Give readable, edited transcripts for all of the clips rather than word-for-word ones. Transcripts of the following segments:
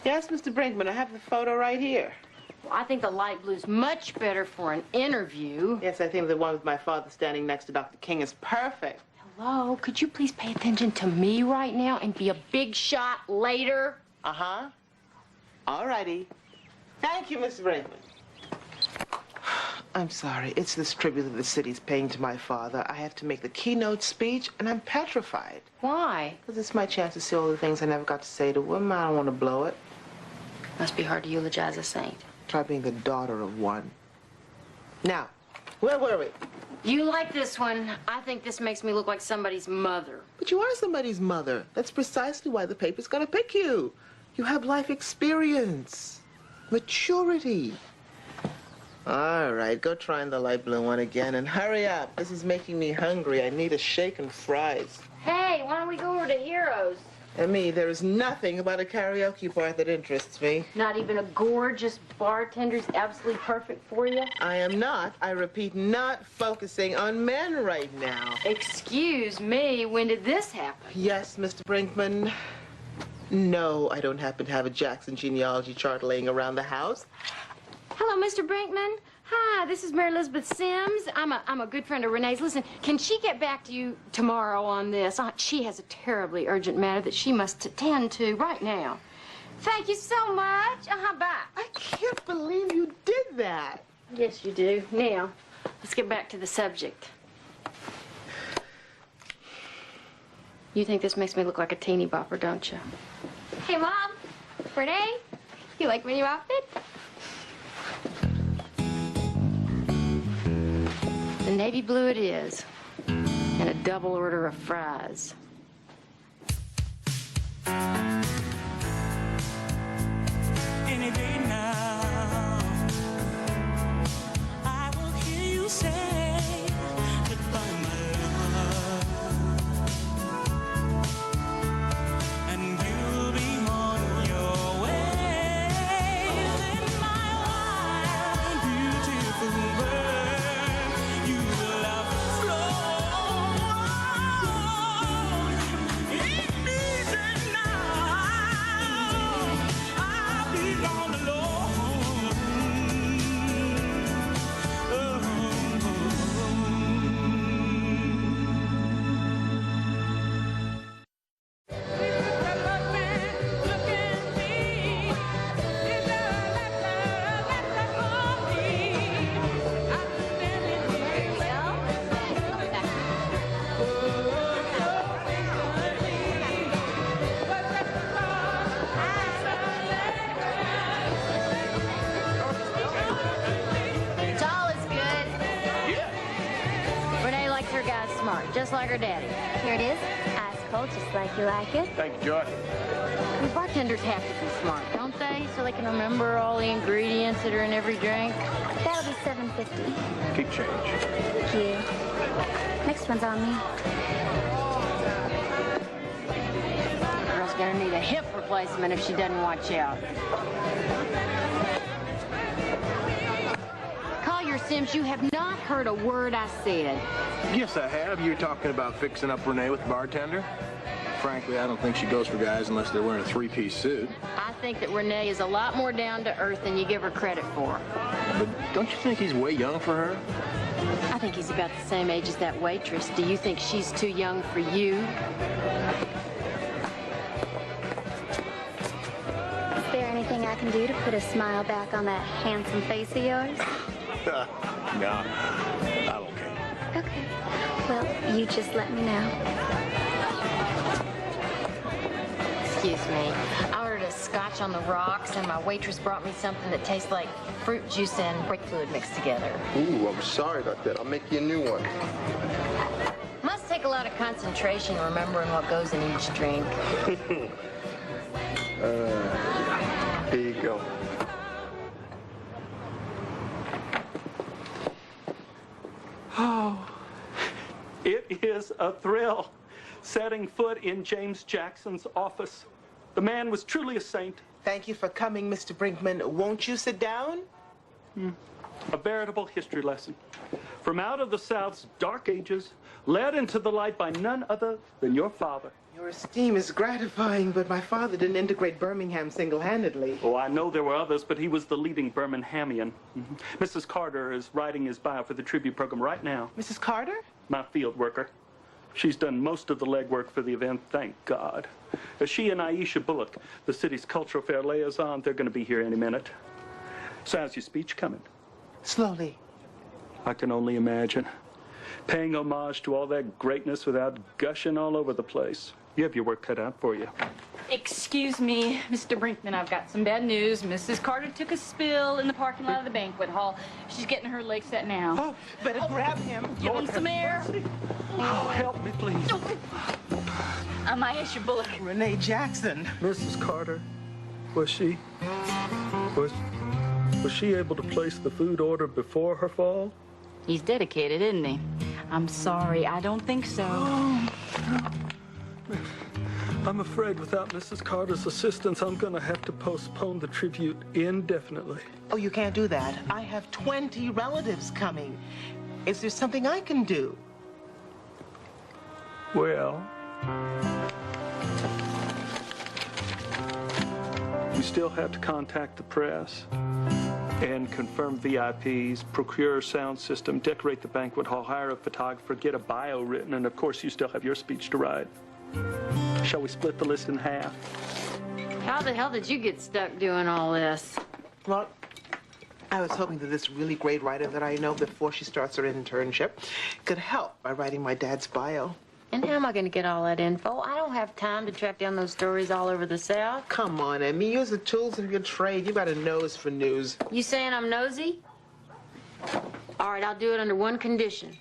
Yes, Mr. Brinkman, I have the photo right here. Well, I think the light blue's much better for an interview. Yes, I think the one with my father standing next to Dr. King is perfect. Hello, could you please pay attention to me right now and be a big shot later? Uh-huh. All righty. Thank you, Mr. Brinkman. I'm sorry. It's this tribute that the city's paying to my father. I have to make the keynote speech, and I'm petrified. Why? Because it's my chance to say all the things I never got to say to him. I don't want to blow it. Must be hard to eulogize a saint. Try being the daughter of one. Now, where were we? You like this one. I think this makes me look like somebody's mother. But you are somebody's mother. That's precisely why the paper's gonna pick you. You have life experience, maturity. All right, go try on the light blue one again and hurry up. This is making me hungry. I need a shake and fries. Hey, why don't we go over to Heroes? And me, there is nothing about a karaoke part that interests me. Not even a gorgeous bartender's absolutely perfect for you? I am not, I repeat, not focusing on men right now. Excuse me, when did this happen? Yes, Mr. Brinkman. No, I don't happen to have a Jackson genealogy chart laying around the house. Hello, Mr. Brinkman. Hi, this is Mary Elizabeth Sims. I'm a good friend of Renee's. Listen, can she get back to you tomorrow on this? She has a terribly urgent matter that she must attend to right now. Thank you so much. Bye. I can't believe you did that. Yes, you do. Now, let's get back to the subject. You think this makes me look like a teeny bopper, don't you? Hey, Mom. Renee, you like my new outfit? The navy blue it is, and a double order of fries. Any day now, I will hear you say goodbye, my love, and you'll be on your way. In my wild, beautiful world, you will have flown. It's easy now. I'll be gone alone. It's all is good. Yeah. Renee likes her guys smart, just like her daddy. Here it is. Ice cold, just like you like it. Thank you, Joy. The bartenders have to be smart, don't they? So they can remember all the ingredients that are in every drink. That'll be $7.50. Keep change. Thank you. Next one's on me. Girl's gonna need a hip replacement if she doesn't watch out. Collier Sims, you have not heard a word I said. Yes, I have. You're talking about fixing up Renee with the bartender. Frankly, I don't think she goes for guys unless they're wearing a three-piece suit. I think that Renee is a lot more down to earth than you give her credit for. But don't you think he's way young for her? I think he's about the same age as that waitress. Do you think she's too young for you? Is there anything I can do to put a smile back on that handsome face of yours? No, I'm okay. Okay. Well, you just let me know. Excuse me. I ordered a scotch on the rocks, and my waitress brought me something that tastes like fruit juice and brake fluid mixed together. Ooh, I'm sorry about that. I'll make you a new one. Must take a lot of concentration remembering what goes in each drink. Here you go. Oh, it is a thrill setting foot in James Jackson's office. The man was truly a saint. Thank you for coming, Mr. Brinkman. Won't you sit down? A veritable history lesson. From out of the South's dark ages, led into the light by none other than your father. Your esteem is gratifying, but my father didn't integrate Birmingham single-handedly. Oh, I know there were others, but he was the leading Birminghamian. Mrs. Carter is writing his bio for the tribute program right now. Mrs. Carter? My field worker. She's done most of the legwork for the event, thank God. She and Aisha Bullock, the city's cultural fair liaison, they're going to be here any minute. So how's your speech coming? Slowly. I can only imagine. Paying homage to all that greatness without gushing all over the place. You have your work cut out for you. Excuse me, Mr. Brinkman, I've got some bad news. Mrs. Carter took a spill in the parking lot of the banquet hall. She's getting her leg set now. Oh, better grab him. Give him some air. Oh, help me, please. I'm Aisha Bullock. Renee Jackson. Mrs. Carter, was she able to place the food order before her fall? He's dedicated, isn't he? I'm sorry, I don't think so. I'm afraid without Mrs. Carter's assistance, I'm going to have to postpone the tribute indefinitely. Oh, you can't do that. I have 20 relatives coming. Is there something I can do? Well, we still have to contact the press and confirm VIPs, procure a sound system, decorate the banquet hall, hire a photographer, get a bio written, and of course you still have your speech to write. Shall we split the list in half? How the hell did you get stuck doing all this? Well, I was hoping that this really great writer that I know before she starts her internship could help by writing my dad's bio. And how am I going to get all that info? I don't have time to track down those stories all over the South. Come on, Emmy. Use the tools of your trade. You got a nose for news. You saying I'm nosy? All right, I'll do it under one condition.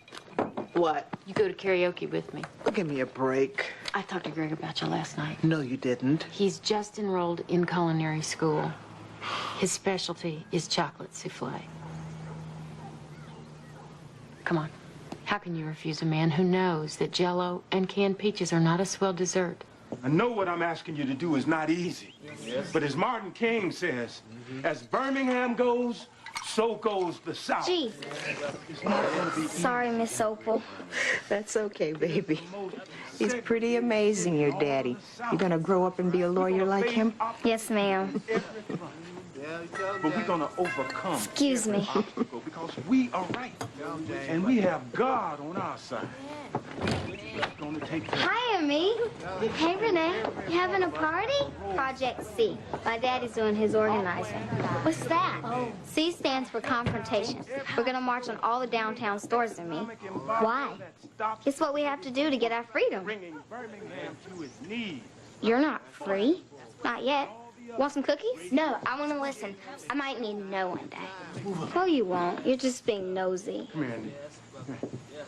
What? You go to karaoke with me. Give me a break. I talked to Greg about you last night. No, you didn't. He's just enrolled in culinary school. His specialty is chocolate souffle. Come on. How can you refuse a man who knows that Jell-O and canned peaches are not a swell dessert? I know what I'm asking you to do is not easy. Yes. But as Martin King says, as Birmingham goes, so goes the South. Gee. Sorry, Miss Opal. That's okay, baby. He's pretty amazing, your daddy. You gonna grow up and be a lawyer like him? Yes, ma'am. But we're gonna overcome. Excuse me. Because we are right. And we have God on our side. Gonna take care. Hi, Emmy. Hey, Renee. You having a party? Project C. My daddy's doing his organizing. What's that? C stands for confrontation. We're gonna march on all the downtown stores, Emmy. Why? It's what we have to do to get our freedom. Bringing Birmingham to its knees. You're not free. Not yet. Want some cookies? No, I want to listen. I might need to know one day. No, you won't. You're just being nosy. Come here, Andy.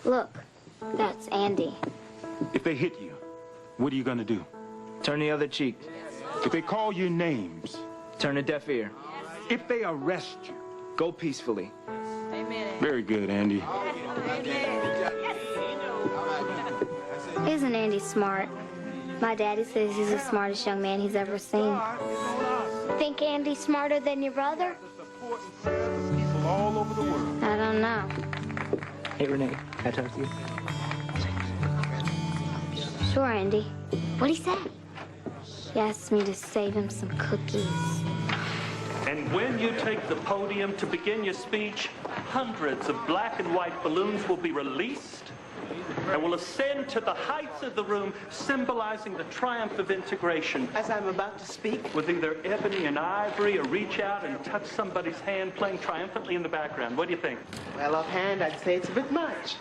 Look, that's Andy. If they hit you, what are you gonna do? Turn the other cheek. If they call you names, Turn a deaf ear. if they arrest you, Go peacefully. very good, Andy. Isn't Andy smart? My daddy says he's the smartest young man he's ever seen. Think Andy's smarter than your brother? People all over the world. I don't know. Hey, Renee, can I talk to you? Sure, Andy. What'd he say? He asked me to save him some cookies. And when you take the podium to begin your speech, hundreds of black and white balloons will be released and will ascend to the heights of the room, symbolizing the triumph of integration. As I'm about to speak, With either ebony and ivory or reach out and touch somebody's hand playing triumphantly in the background. What do you think? well, offhand, I'd say it's a bit much.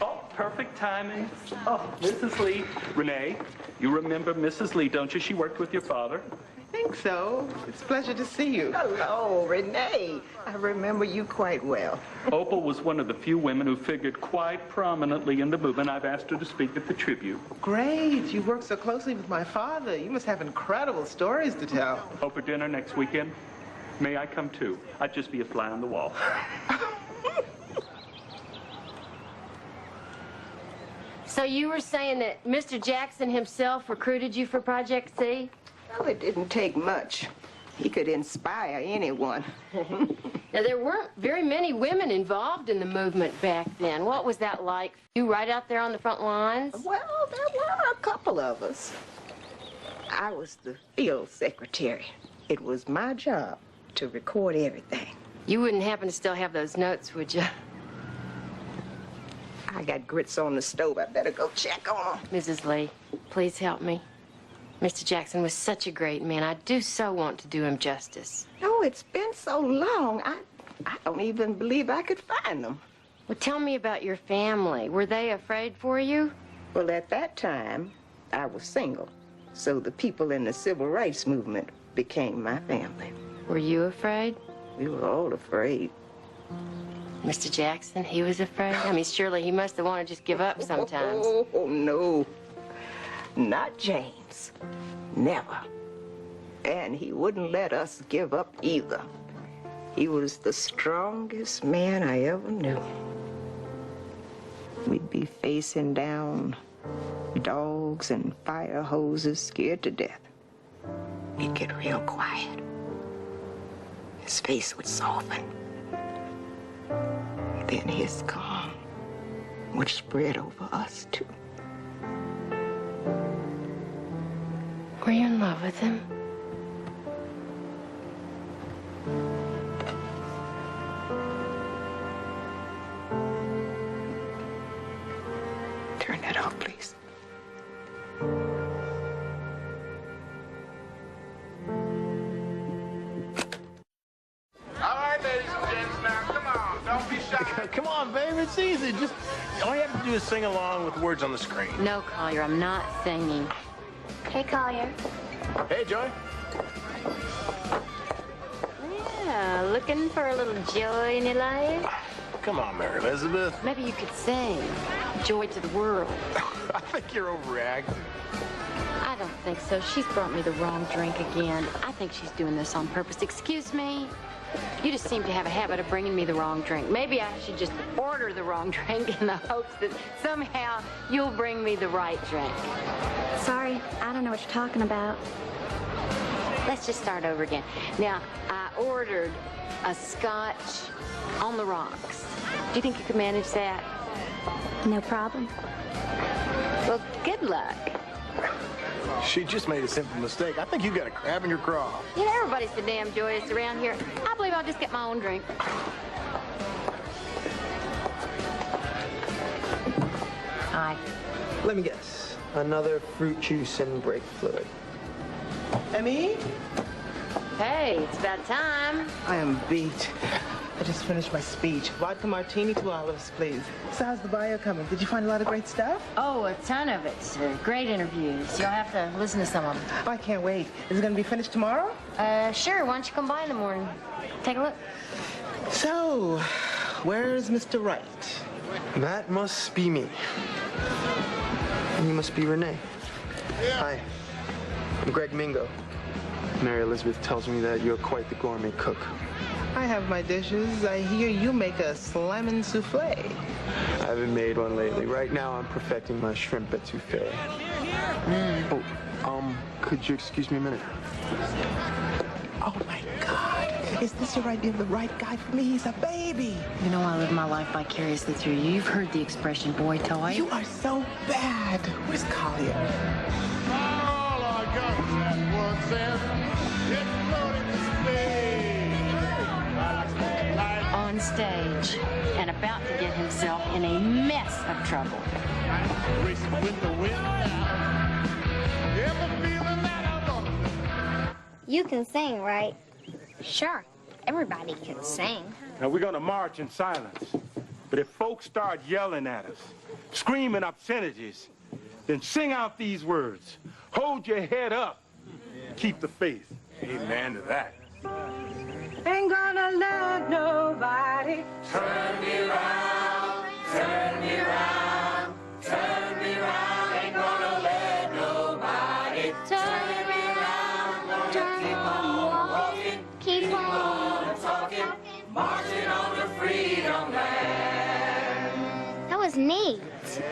Oh, perfect timing. Oh, Mrs. Lee. Renee, you remember Mrs. Lee, don't you? She worked with your father. I think so. It's a pleasure to see you. Hello, Renee. I remember you quite well. Opal was one of the few women who figured quite prominently in the movement. I've asked her to speak at the tribute. Great. You work so closely with my father. You must have incredible stories to tell. Hope for dinner next weekend. May I come too? I'd just be a fly on the wall. So you were saying that Mr. Jackson himself recruited you for Project C? Well, it didn't take much. He could inspire anyone. Now, there weren't very many women involved in the movement back then. What was that like? You right out there on the front lines? Well, there were a couple of us. I was the field secretary. It was my job to record everything. You wouldn't happen to still have those notes, would you? I got grits on the stove. I better go check on them. Mrs. Lee, please help me. Mr. Jackson was such a great man. I do so want to do him justice. Oh, it's been so long. I don't even believe I could find them. Well, tell me about your family. Were they afraid for you? Well, at that time, I was single. So the people in the civil rights movement became my family. Were you afraid? We were all afraid. Mr. Jackson, he was afraid? I mean, surely he must have wanted to just give up sometimes. Oh, no. Not James. Never. And he wouldn't let us give up either. He was the strongest man I ever knew. We'd be facing down dogs and fire hoses, scared to death. He'd get real quiet. His face would soften. Then his calm would spread over us, too. Were you in love with him? Turn that off, please. All right, ladies and gents, now, come on. Don't be shy. Come on, babe. It's easy. Just all you have to do is sing along with the words on the screen. No, Collier, I'm not singing. Hey, Collier. Hey, Joy. Yeah, looking for a little joy in your life? Come on, Mary Elizabeth. Maybe you could sing Joy to the World. I think you're overreacting. I don't think so. She's brought me the wrong drink again. I think she's doing this on purpose. Excuse me? You just seem to have a habit of bringing me the wrong drink. Maybe I should just order the wrong drink in the hopes that somehow you'll bring me the right drink. Sorry, I don't know what you're talking about. Let's just start over again. Now, I ordered a scotch on the rocks. Do you think you could manage that? No problem. Well, good luck. She just made a simple mistake. I think you got a crab in your craw. You know, everybody's so damn joyous around here. I believe I'll just get my own drink. Hi. Let me guess. Another fruit juice and brake fluid. Emmy? Hey, it's about time. I am beat. I just finished my speech. Vodka martini, 2 olives, please. So how's the bio coming? Did you find a lot of great stuff? Oh, a ton of it, sir. Great interviews. You'll have to listen to some of them. Oh, I can't wait. Is it going to be finished tomorrow? Sure. Why don't you come by in the morning? Take a look. So, where's Mr. Wright? That must be me. And you must be Renee. Hi. I'm Greg Mingo. Mary Elizabeth tells me that you're quite the gourmet cook. I have my dishes. I hear you make a slammin' souffle. I haven't made one lately. Right now, I'm perfecting my shrimp etouffee. Oh, could you excuse me a minute? Oh, my God. Is this your idea of the right guy for me? He's a baby. You know I live my life vicariously through you. You've heard the expression boy toy. You are so bad. Where's Collier? All our guns at once and exploding On stage and about to get himself in a mess of trouble. racing with the wind now. Ever feeling that I'm You can sing, right? Sure. Everybody can sing. Now, we're going to march in silence. But if folks start yelling at us, screaming obscenities, then sing out these words. Hold your head up. Keep the faith. Amen to that. Ain't gonna let nobody Turn me round, turn me round, turn me round. Ain't gonna let nobody Turn around, turn on walking, keep on talking, marching on the freedom land. That was neat.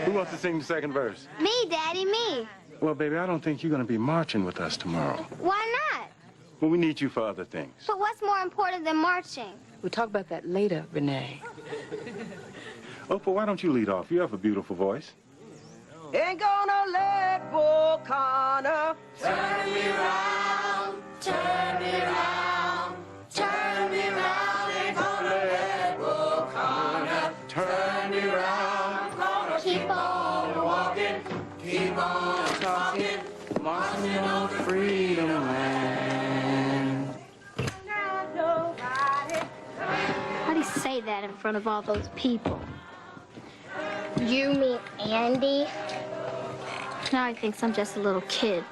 Who wants to sing the second verse? Me, Daddy, me. Well, baby, I don't think you're going to be marching with us tomorrow. Why not? Well, we need you for other things. But what's more important than marching? We'll talk about that later, Renee. Oprah, why don't you lead off? You have a beautiful voice. Ain't gonna let Bull Connor Turn me round, turn me round, turn me round. Ain't gonna let Bull Connor turn me round. Gonna keep on walking, keep on talking, marching on freedom land. How do you say that in front of all those people? You mean Andy? Now he thinks I'm just a little kid.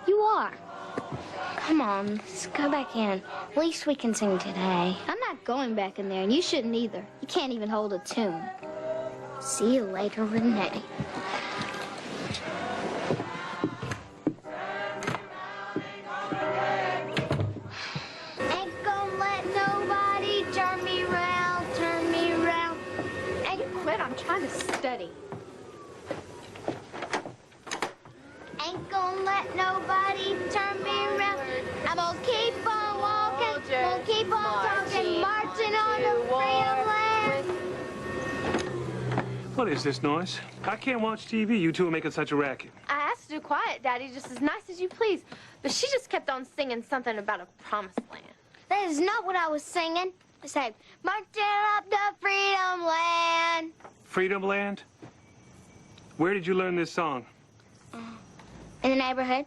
You are. Come on, let's go back in. At least we can sing today. I'm not going back in there, and you shouldn't either. You can't even hold a tune. See you later, Renee. Ain't gonna let nobody turn me round, turn me round. Hey, quit. I'm trying to study. Ain't gonna let nobody turn me around. I'm gonna keep on walking, gonna keep on talking, marching on the freedom land. What is this noise? I can't watch TV. You two are making such a racket. I asked to do quiet, Daddy, just as nice as you please. But she just kept on singing something about a promised land. That is not what I was singing. I said, marching up the freedom land. Freedom Land? Where did you learn this song? In the neighborhood.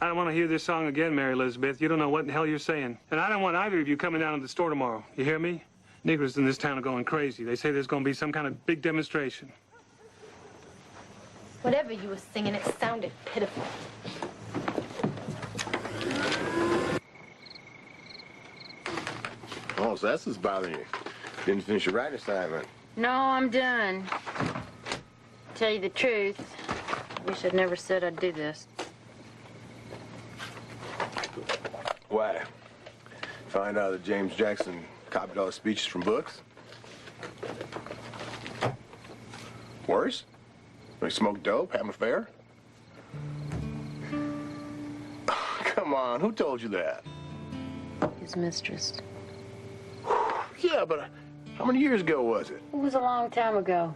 I don't want to hear this song again, Mary Elizabeth. You don't know what in the hell you're saying. And I don't want either of you coming down to the store tomorrow. You hear me? Negroes in this town are going crazy. They say there's going to be some kind of big demonstration. Whatever you were singing, it sounded pitiful. Oh, so that's what's bothering you. Didn't finish your writing assignment. No, I'm done. Tell you the truth, wish I'd never said I'd do this. Why? Find out that James Jackson copied all his speeches from books? Worse? Like smoke dope, have an affair? Come on, who told you that? His mistress. Yeah, but how many years ago was it? It was a long time ago.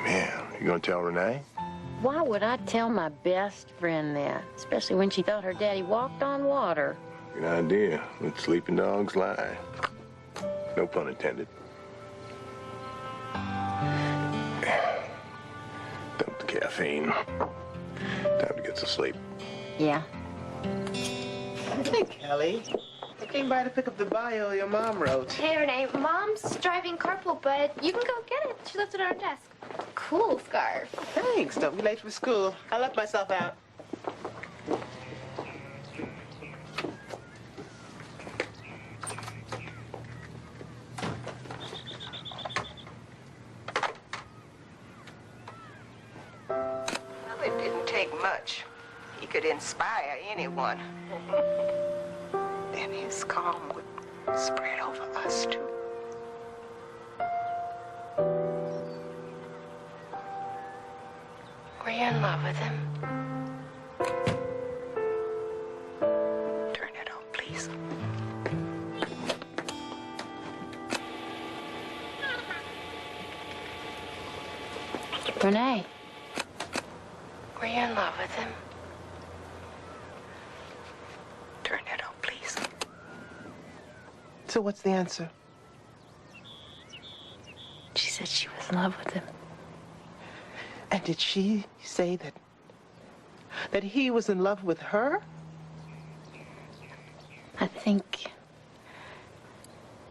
Man, you gonna tell Renee? Why would I tell my best friend that? Especially when she thought her daddy walked on water. Good idea. Let sleeping dogs lie. No pun intended. Dump the caffeine. Time to get some sleep. Yeah. Hey, Kelly. I came by to pick up the bio your mom wrote. Hey, Renee, Mom's driving carpool, but you can go get it. She left it on her desk. Cool scarf. Thanks. Don't be late for school. I left myself out. Well, it didn't take much. He could inspire anyone. Then his calm would spread over us, too. Were you in love with him? Turn it on, please. Renee. Were you in love with him? Turn it on, please. So what's the answer? She said she was in love with him. And did she say that he was in love with her? I think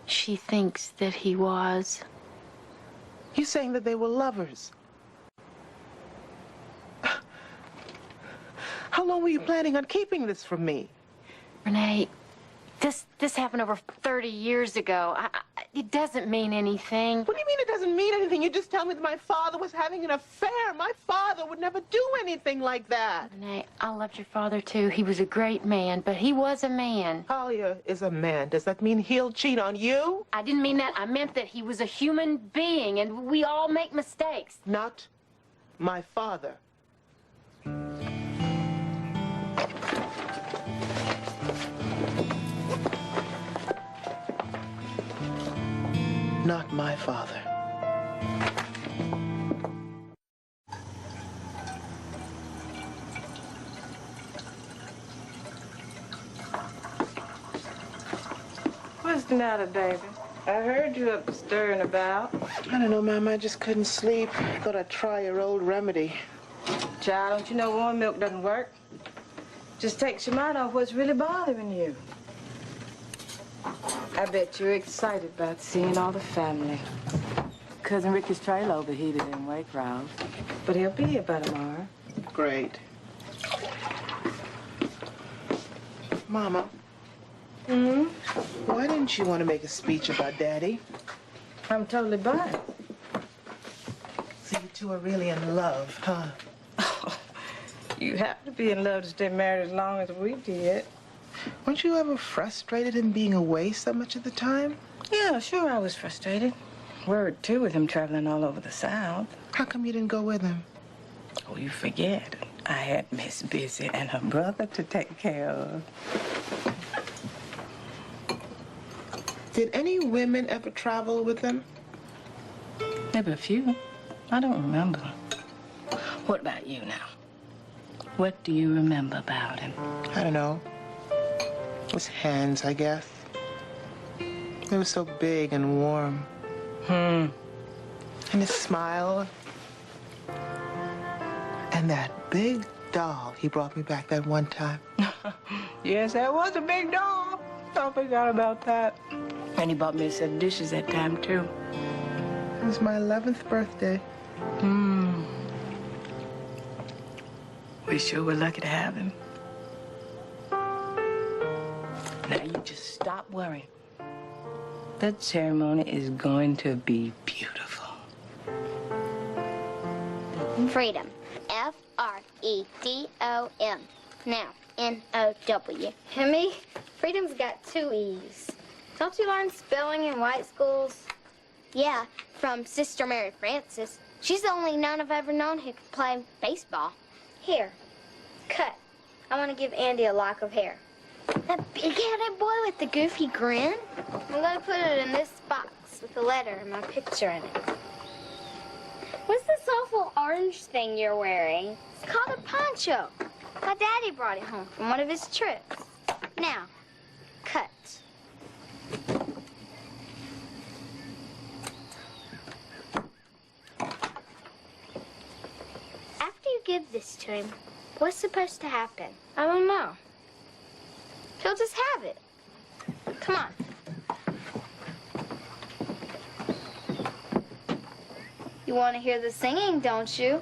she thinks that he was. You saying that they were lovers? How long were you planning on keeping this from me? Renee, this happened over 30 years ago. It doesn't mean anything. What do you mean it doesn't mean anything? You just tell me that my father was having an affair. My father would never do anything like that. Renee, I loved your father too. He was a great man, but he was a man. Collier is a man. Does that mean he'll cheat on you? I didn't mean that. I meant that he was a human being, and we all make mistakes. Not my father. Not my father. What's the matter, baby? I heard you up stirring about. I don't know, Mama. I just couldn't sleep. Thought I'd try your old remedy. Child, don't you know warm milk doesn't work? Just takes your mind off what's really bothering you. I bet you're excited about seeing all the family. Cousin Ricky's trailer overheated in Waycross, but he'll be here by tomorrow. Great. Mama. Why didn't you want to make a speech about Daddy? I'm totally biased. So you two are really in love, huh? You have to be in love to stay married as long as we did. Weren't you ever frustrated in being away so much of the time? Yeah, sure, I was frustrated. Worried, too, with him traveling all over the South. How come you didn't go with him? Oh, you forget. I had Miss Busy and her brother to take care of. Did any women ever travel with him? Maybe a few. I don't remember. What about you now? What do you remember about him? I don't know. His hands, I guess. They were so big and warm. And his smile. And that big doll he brought me back that one time. Yes, that was a big doll. I forgot about that. And he bought me a set of dishes that time, too. It was my 11th birthday. We sure were lucky to have him. Now you just stop worrying. That ceremony is going to be beautiful. Freedom. F-R-E-D-O-M. Now, N-O-W. Hemi, freedom's got 2 E's. Don't you learn spelling in white schools? Yeah, from Sister Mary Frances. She's the only nun I've ever known who could play baseball. Here, cut. I want to give Andy a lock of hair. That big-headed boy with the goofy grin? I'm going to put it in this box with a letter and my picture in it. What's this awful orange thing you're wearing? It's called a poncho. My daddy brought it home from one of his trips. Now, cut. After you give this to him, what's supposed to happen? I don't know. He'll just have it. Come on. You want to hear the singing, don't you?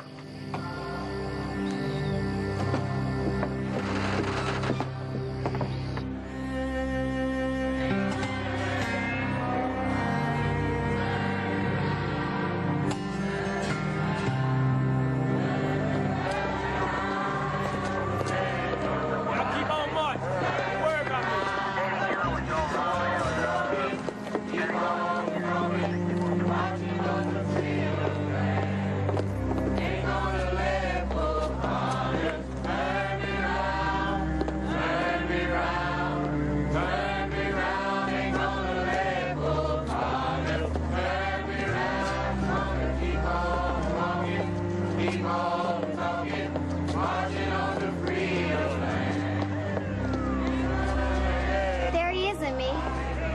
There he is in me.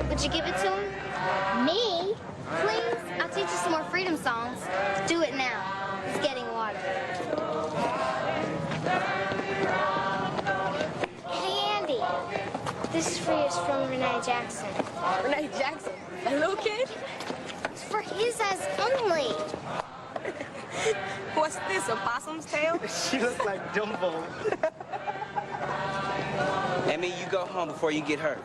Would you give it to him? Me? Please? I'll teach you some more freedom songs. Do it now. He's getting water. Hey, Andy. This is for you. It's from Renee Jackson. Renee Jackson? That little kid? It's for his eyes only. What's this, a possum's tail? She looks like Dumbo. Emmy, you go home before you get hurt.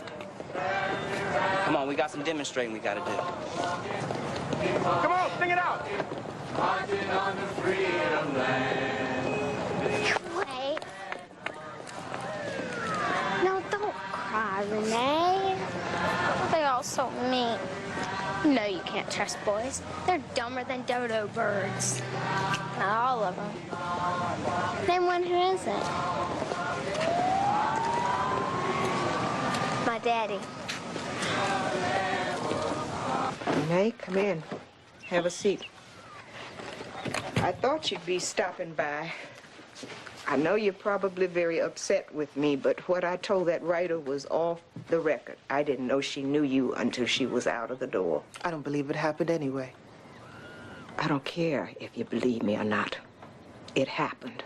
Come on, we got some demonstrating we gotta do. Come on, sing it out. Marching on the freedom land. Wait. No, don't cry, Renee. They're all so mean. No, you can't trust boys. They're dumber than dodo birds. Not all of them. Name one who isn't. My daddy. Renee, come in. Have a seat. I thought you'd be stopping by. I know you're probably very upset with me, but what I told that writer was off the record. I didn't know she knew you until she was out of the door. I don't believe it happened anyway. I don't care if you believe me or not. It happened.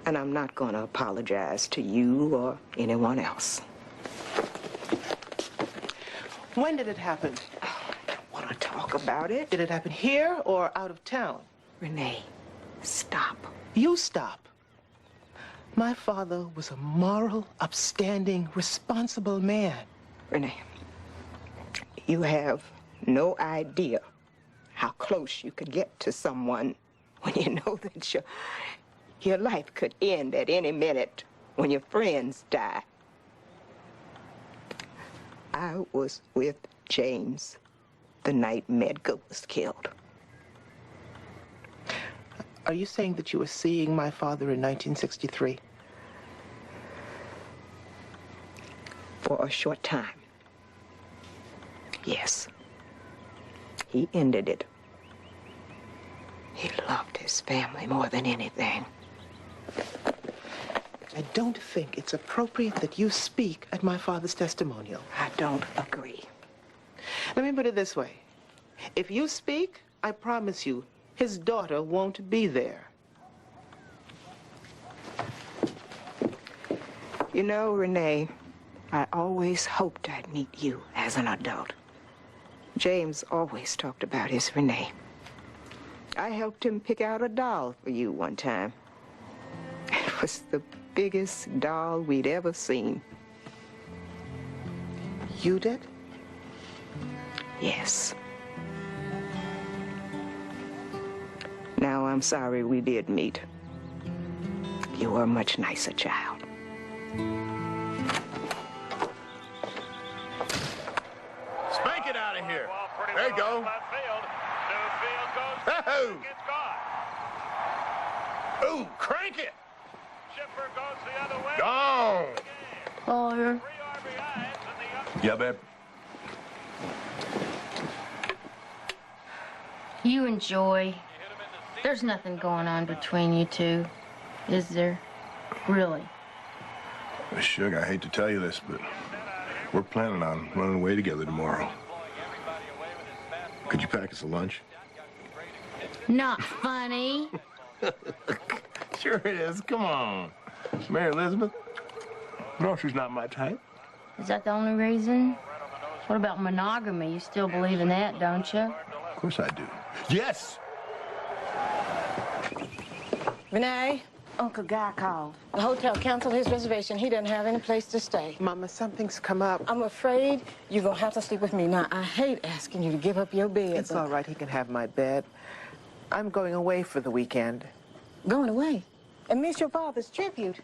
And I'm not going to apologize to you or anyone else. When did it happen? I don't want to talk about it. Did it happen here or out of town? Renee, stop. You stop. My father was a moral, upstanding, responsible man. Renee, you have no idea how close you could get to someone when you know that your life could end at any minute when your friends die. I was with James the night Medgar was killed. Are you saying that you were seeing my father in 1963? For a short time. Yes. He ended it. He loved his family more than anything. I don't think it's appropriate that you speak at my father's testimonial. I don't agree. Let me put it this way. If you speak, I promise you, his daughter won't be there. You know, Renee, I always hoped I'd meet you as an adult. James always talked about his Renee. I helped him pick out a doll for you one time. It was the biggest doll we'd ever seen. You did? Yes. Now I'm sorry we did meet. You were a much nicer child. Spank it out of here. There you go. Oh! Ooh, crank it. Gone. Lawyer. Yeah, babe. You and Joy, there's nothing going on between you two, is there? Really? Well, Suge, I hate to tell you this, but we're planning on running away together tomorrow. Could you pack us a lunch? Not funny. Sure it is. Come on. Mary Elizabeth? No, she's not my type. Is that the only reason? What about monogamy? You still believe in that, don't you? Of course I do. Yes! Renee, Uncle Guy called. The hotel canceled his reservation. He doesn't have any place to stay. Mama, something's come up. I'm afraid you're going to have to sleep with me. Now, I hate asking you to give up your bed. It's all right. He can have my bed. I'm going away for the weekend. Going away? And miss your father's tribute.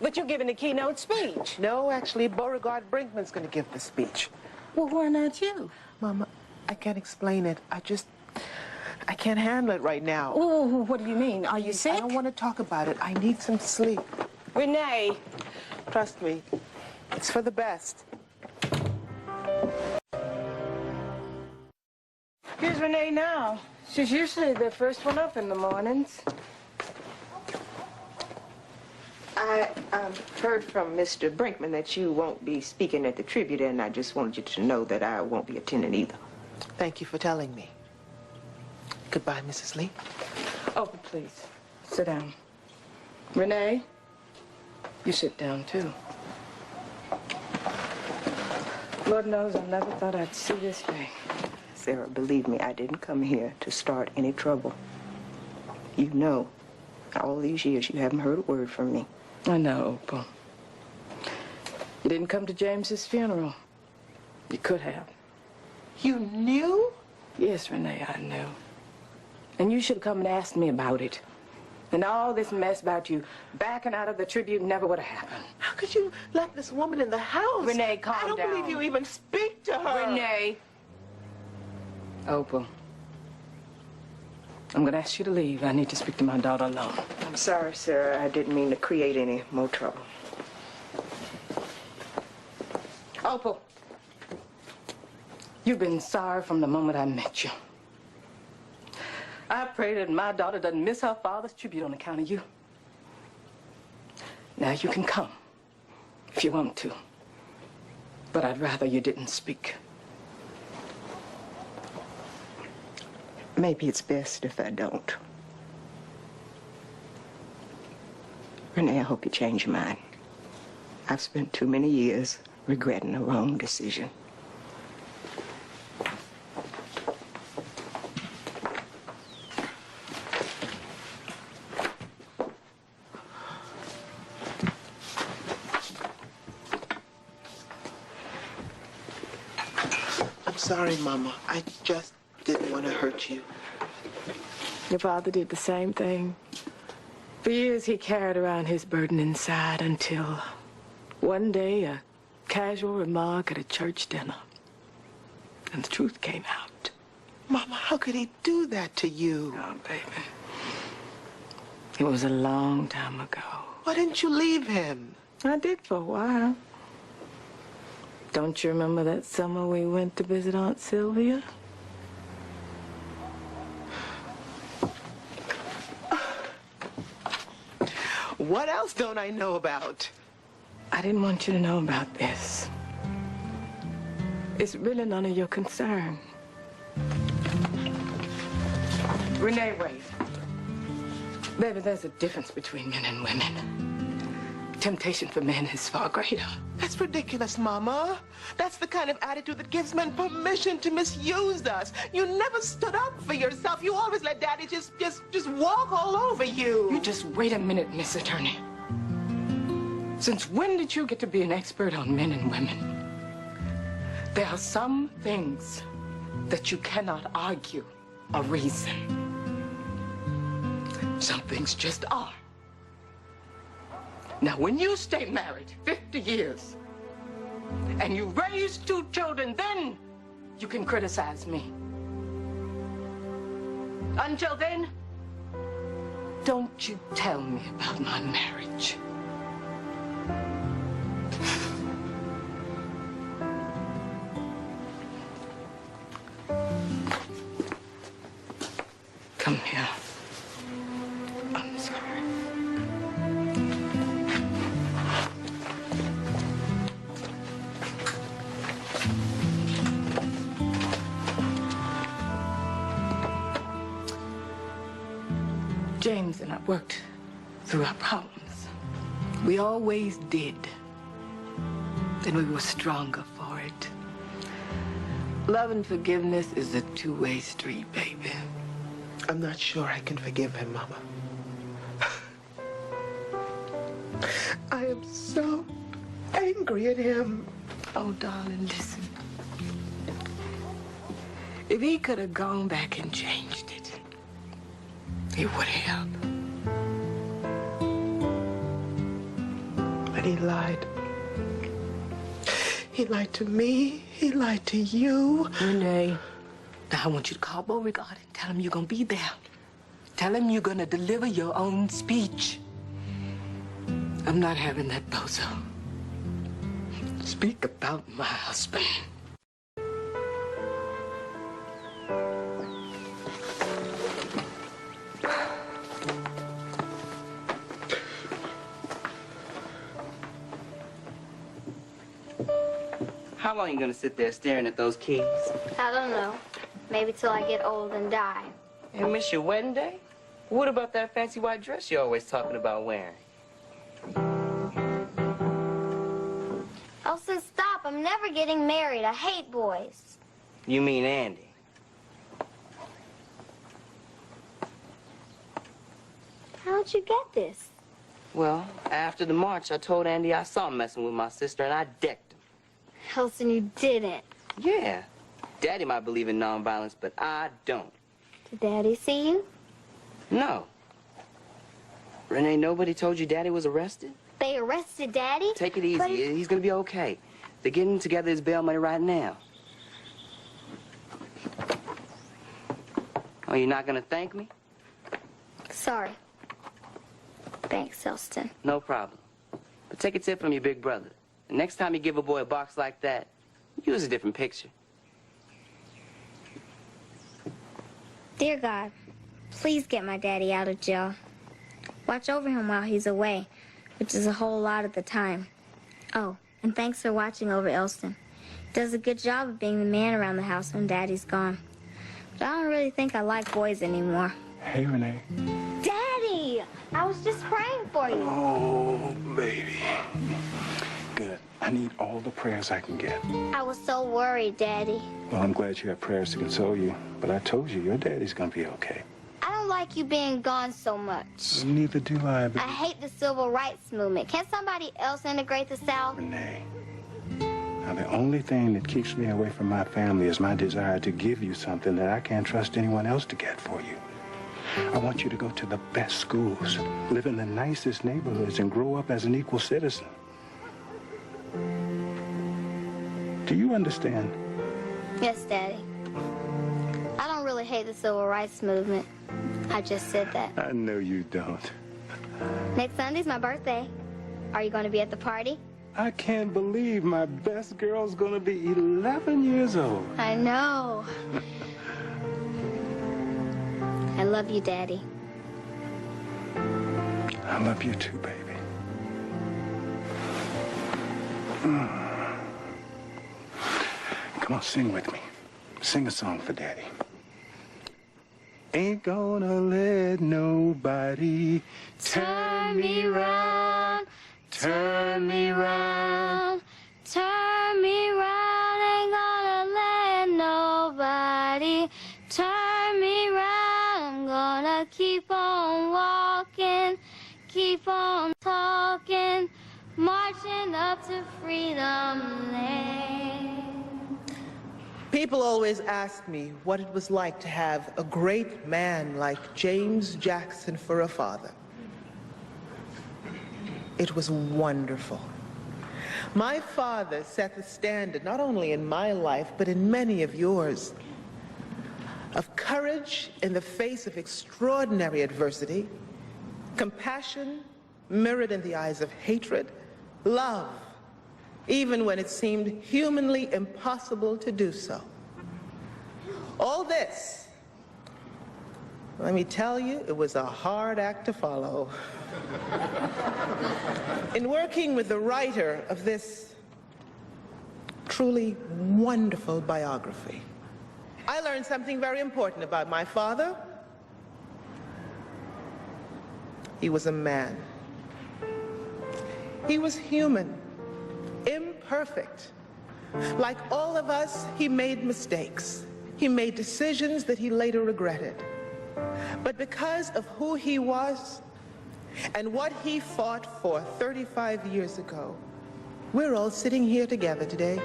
But you're giving the keynote speech. No, actually, Beauregard Brinkman's going to give the speech. Well, why not you? Mama, I can't explain it. I can't handle it right now. Oh, what do you mean? Are you sick? I don't want to talk about it. I need some sleep. Renee. Trust me. It's for the best. Here's Renee now. She's usually the first one up in the mornings. I heard from Mr. Brinkman that you won't be speaking at the tribute, and I just wanted you to know that I won't be attending either. Thank you for telling me. Goodbye, Mrs. Lee. Oh, please, sit down. Renee, you sit down, too. Lord knows I never thought I'd see this day. Sarah, believe me, I didn't come here to start any trouble. You know, all these years you haven't heard a word from me. I know, Opal. You didn't come to James's funeral. You could have. You knew? Yes, Renee, I knew. And you should have come and asked me about it. And all this mess about you backing out of the tribute never would have happened. How could you let this woman in the house? Renee, calm down. I don't believe you even speak to her. Renee. Opal, I'm gonna ask you to leave. I need to speak to my daughter alone. I'm sorry, sir. I didn't mean to create any more trouble. Opal, you've been sorry from the moment I met you. I pray that my daughter doesn't miss her father's tribute on account of you. Now you can come if you want to, but I'd rather you didn't speak. Maybe it's best if I don't. Renee, I hope you change your mind. I've spent too many years regretting a wrong decision. I'm sorry, Mama. I just didn't want to hurt you. Your father did the same thing. For years, he carried around his burden inside until one day a casual remark at a church dinner, and the truth came out. Mama, how could he do that to you? Oh, baby. It was a long time ago. Why didn't you leave him? I did for a while. Don't you remember that summer we went to visit Aunt Sylvia? What else don't I know about? I didn't want you to know about this. It's really none of your concern. Renee, wait. Baby, there's a difference between men and women. Temptation for men is far greater. That's ridiculous, Mama. That's the kind of attitude that gives men permission to misuse us. You never stood up for yourself. You always let Daddy just walk all over you. You just wait a minute, Miss Attorney. Since when did you get to be an expert on men and women? There are some things that you cannot argue or reason. Some things just are. Now, when you stay married 50 years and you raise 2 children, then you can criticize me. Until then, don't you tell me about my marriage. Come here. I'm sorry. James and I worked through our problems. We always did. And we were stronger for it. Love and forgiveness is a two-way street, baby. I'm not sure I can forgive him, Mama. I am so angry at him. Oh, darling, listen. If he could have gone back and changed it, he would have. But he lied. He lied to me. He lied to you. Renee, now I want you to call Beauregard and tell him you're going to be there. Tell him you're going to deliver your own speech. I'm not having that bozo speak about my husband. How long are you gonna sit there staring at those keys? I don't know. Maybe till I get old and die. And miss your wedding day? What about that fancy white dress you're always talking about wearing? Elsa, stop. I'm never getting married. I hate boys. You mean Andy? How'd you get this? Well, after the march, I told Andy I saw him messing with my sister, and I decked him. Elson, you didn't. Yeah. Daddy might believe in nonviolence, but I don't. Did Daddy see you? No. Renee, nobody told you Daddy was arrested? They arrested Daddy? Take it easy. But He's gonna be okay. They're getting together his bail money right now. Oh, you're not gonna thank me? Sorry. Thanks, Elston. No problem. But take a tip from your big brother. The next time you give a boy a box like that, use a different picture. Dear God, please get my daddy out of jail. Watch over him while he's away, which is a whole lot of the time. Oh, and thanks for watching over Elston. He does a good job of being the man around the house when Daddy's gone. But I don't really think I like boys anymore. Hey, Renee. Daddy! I was just praying for you. Oh, baby. Good. I need all the prayers I can get. I was so worried, Daddy. Well, I'm glad you have prayers to console you. But I told you, your daddy's gonna be okay. I don't like you being gone so much. Neither do I, but... I hate the civil rights movement. Can't somebody else integrate the South? Renee. Now, the only thing that keeps me away from my family is my desire to give you something that I can't trust anyone else to get for you. I want you to go to the best schools, live in the nicest neighborhoods, and grow up as an equal citizen. Do you understand? Yes, Daddy. I don't really hate the civil rights movement. I just said that. I know you don't. Next Sunday's my birthday. Are you going to be at the party? I can't believe my best girl's gonna be 11 years old. I know. I love you, Daddy. I love you too, baby. Come on, sing with me. Sing a song for Daddy. Ain't gonna let nobody Turn me round, turn me round, turn me round. Ain't gonna let nobody turn me round. I'm gonna keep on walking, keep on talking, marching up to freedom land. People always ask me what it was like to have a great man like James Jackson for a father. It was wonderful. My father set the standard, not only in my life, but in many of yours, of courage in the face of extraordinary adversity, compassion mirrored in the eyes of hatred, love, even when it seemed humanly impossible to do so. All this, let me tell you, it was a hard act to follow. In working with the writer of this truly wonderful biography, I learned something very important about my father. He was a man. He was human, imperfect. Like all of us, he made mistakes. He made decisions that he later regretted. But because of who he was and what he fought for 35 years ago, we're all sitting here together today.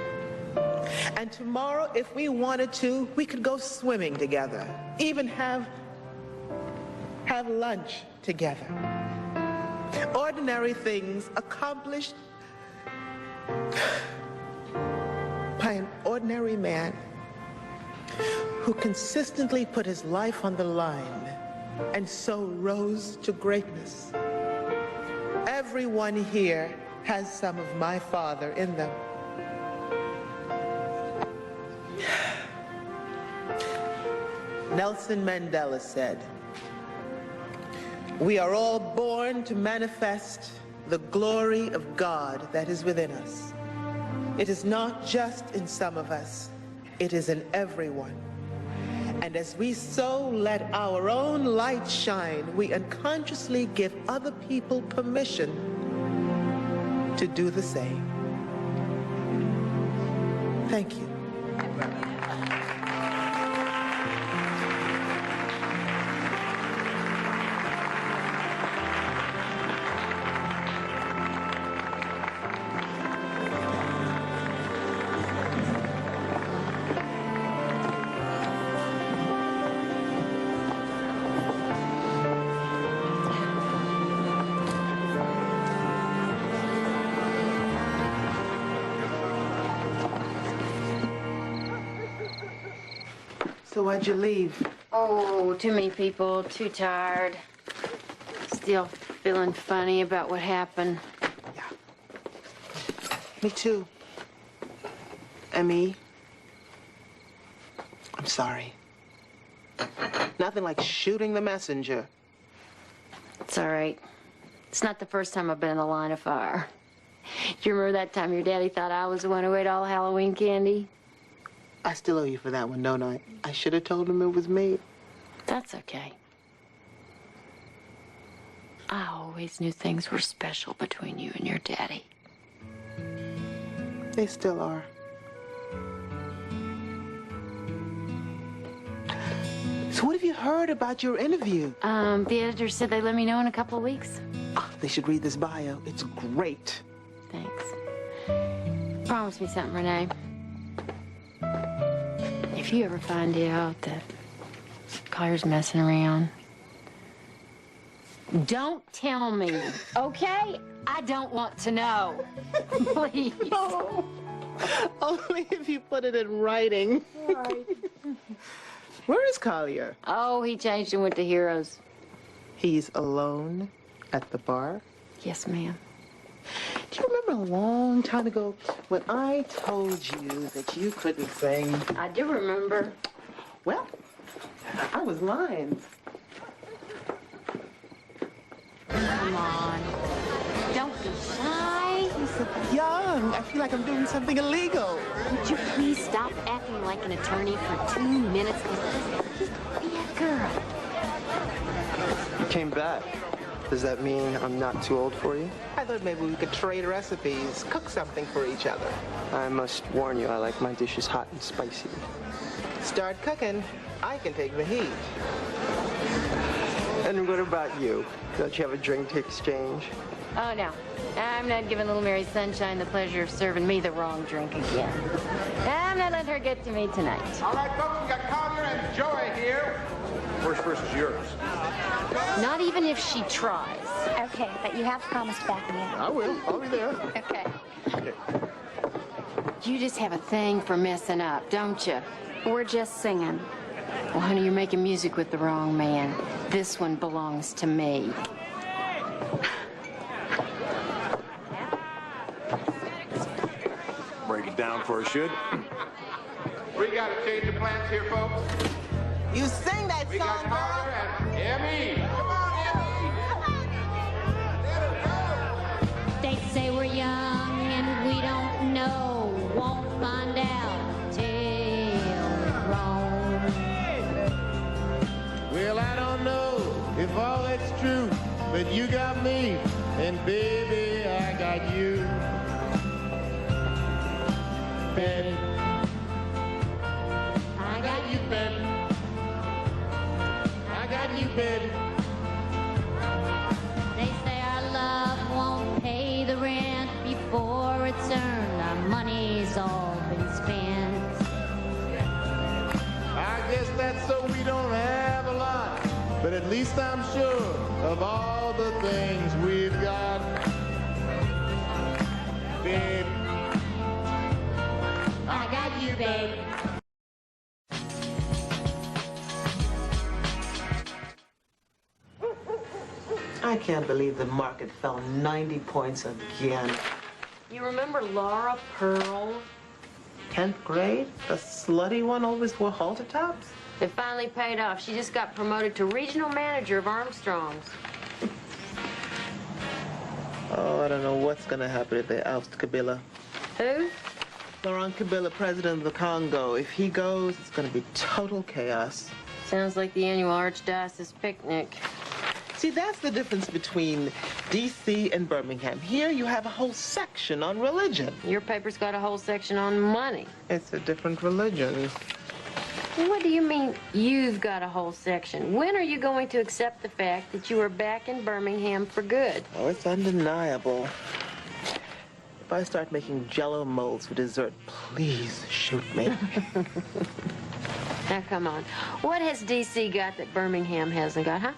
And tomorrow, if we wanted to, we could go swimming together, even have lunch together. Ordinary things accomplished by an ordinary man who consistently put his life on the line and so rose to greatness. Everyone here has some of my father in them. Nelson Mandela said, "We are all born to manifest the glory of God that is within us. It is not just in some of us, it is in everyone. And as we so let our own light shine, we unconsciously give other people permission to do the same." Thank you. So why'd you leave? Oh, Oh, too many people, too tired. Still feeling funny about what happened. Me too. Emmy, I'm sorry. Nothing like shooting the messenger. It's all right. It's not the first time I've been in the line of fire. Do you remember that time your daddy thought I was the one who ate all Halloween candy? I still owe you for that one, don't I? I should have told him it was me. That's okay. I always knew things were special between you and your daddy. They still are. So what have you heard about your interview? The editor said they'd let me know in a couple of weeks. Oh, they should read this bio. It's great. Thanks. Promise me something, Renee. If you ever find out that Collier's messing around, don't tell me, okay? I don't want to know. Please. No. Only if you put it in writing. Right. Where is Collier? Oh, he changed and went to Heroes. He's alone at the bar? Yes, ma'am. Do you remember a long time ago when I told you that you couldn't sing? I do remember. Well, I was lying. Come on. Don't be shy. I'm so young. I feel like I'm doing something illegal. Would you please stop acting like an attorney for 2 minutes? Just be a girl. You came back. Does that mean I'm not too old for you? I thought maybe we could trade recipes, cook something for each other. I must warn you, I like my dishes hot and spicy. Start cooking. I can take the heat. And what about you? Don't you have a drink to exchange? Oh, no. I'm not giving little Mary Sunshine the pleasure of serving me the wrong drink again. I'm not letting her get to me tonight. All right, folks, we got Collier and Joy here. First verse is yours. Not even if she tries. Okay, but you have promised to back me up. I will. I'll be there. Okay. Okay. You just have a thing for messing up, don't you? We're just singing. Well, honey, you're making music with the wrong man. This one belongs to me. Break it down for us, should. We got to change the plans here, folks. You sing that We got song, Collier and Emmy. Come on, Emmy. They say we're young and we don't know. Won't find out till we're grown. Well, I don't know if all that's true, but you got me, and baby, I got you. Betty, I got you, Betty. I got you, Betty. They say our love won't pay the rent before it's earned. Our money's all been spent. I guess that's so we don't have a lot, but at least I'm sure of all the things we've got. Babe, I got you, babe. I can't believe the market fell 90 points again. You remember Laura Pearl? 10th grade? The slutty one always wore halter tops? It finally paid off. She just got promoted to regional manager of Armstrong's. Oh, I don't know what's gonna happen if they oust Kabila. Who? Laurent Kabila, president of the Congo. If he goes, it's gonna be total chaos. Sounds like the annual Archdiocese picnic. See, that's the difference between D.C. and Birmingham. Here, you have a whole section on religion. Your paper's got a whole section on money. It's a different religion. What do you mean, you've got a whole section? When are you going to accept the fact that you are back in Birmingham for good? Oh, it's undeniable. If I start making Jell-O molds for dessert, please shoot me. Now, come on. What has D.C. got that Birmingham hasn't got, huh?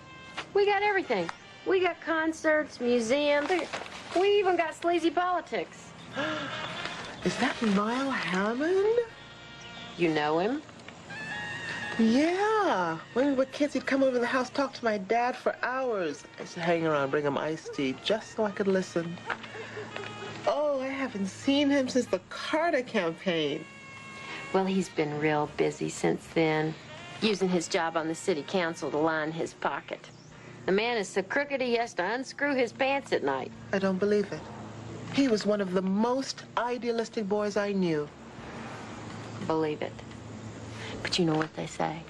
We got everything. We got concerts, museums. We even got sleazy politics. Is that Niall Hammond? You know him? Yeah. When we were kids, he'd come over to the house, talk to my dad for hours. I used to hang around, bring him iced tea, just so I could listen. Oh, I haven't seen him since the Carter campaign. Well, he's been real busy since then, using his job on the city council to line his pocket. The man is so crooked he has to unscrew his pants at night. I don't believe it. He was one of the most idealistic boys I knew. Believe it. But you know what they say.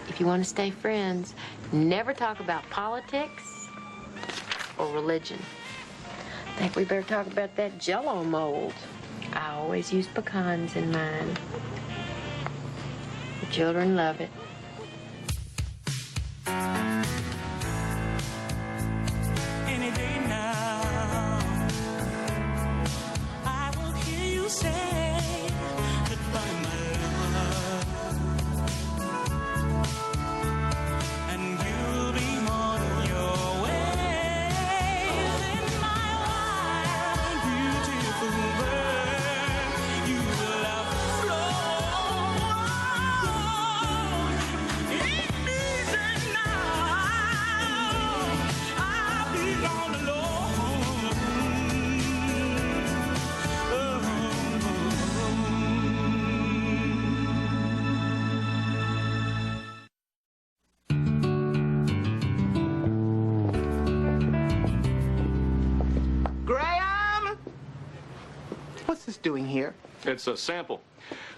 If you want to stay friends, never talk about politics or religion. I think we better talk about that Jell-O mold. I always use pecans in mine. The children love it. Any day now, I will hear you say goodbye, my love, and you'll be on your way. In my wild, beautiful world, you will outflow. Ain't easy now. I'll be all alone. Graham! What's this doing here? It's a sample.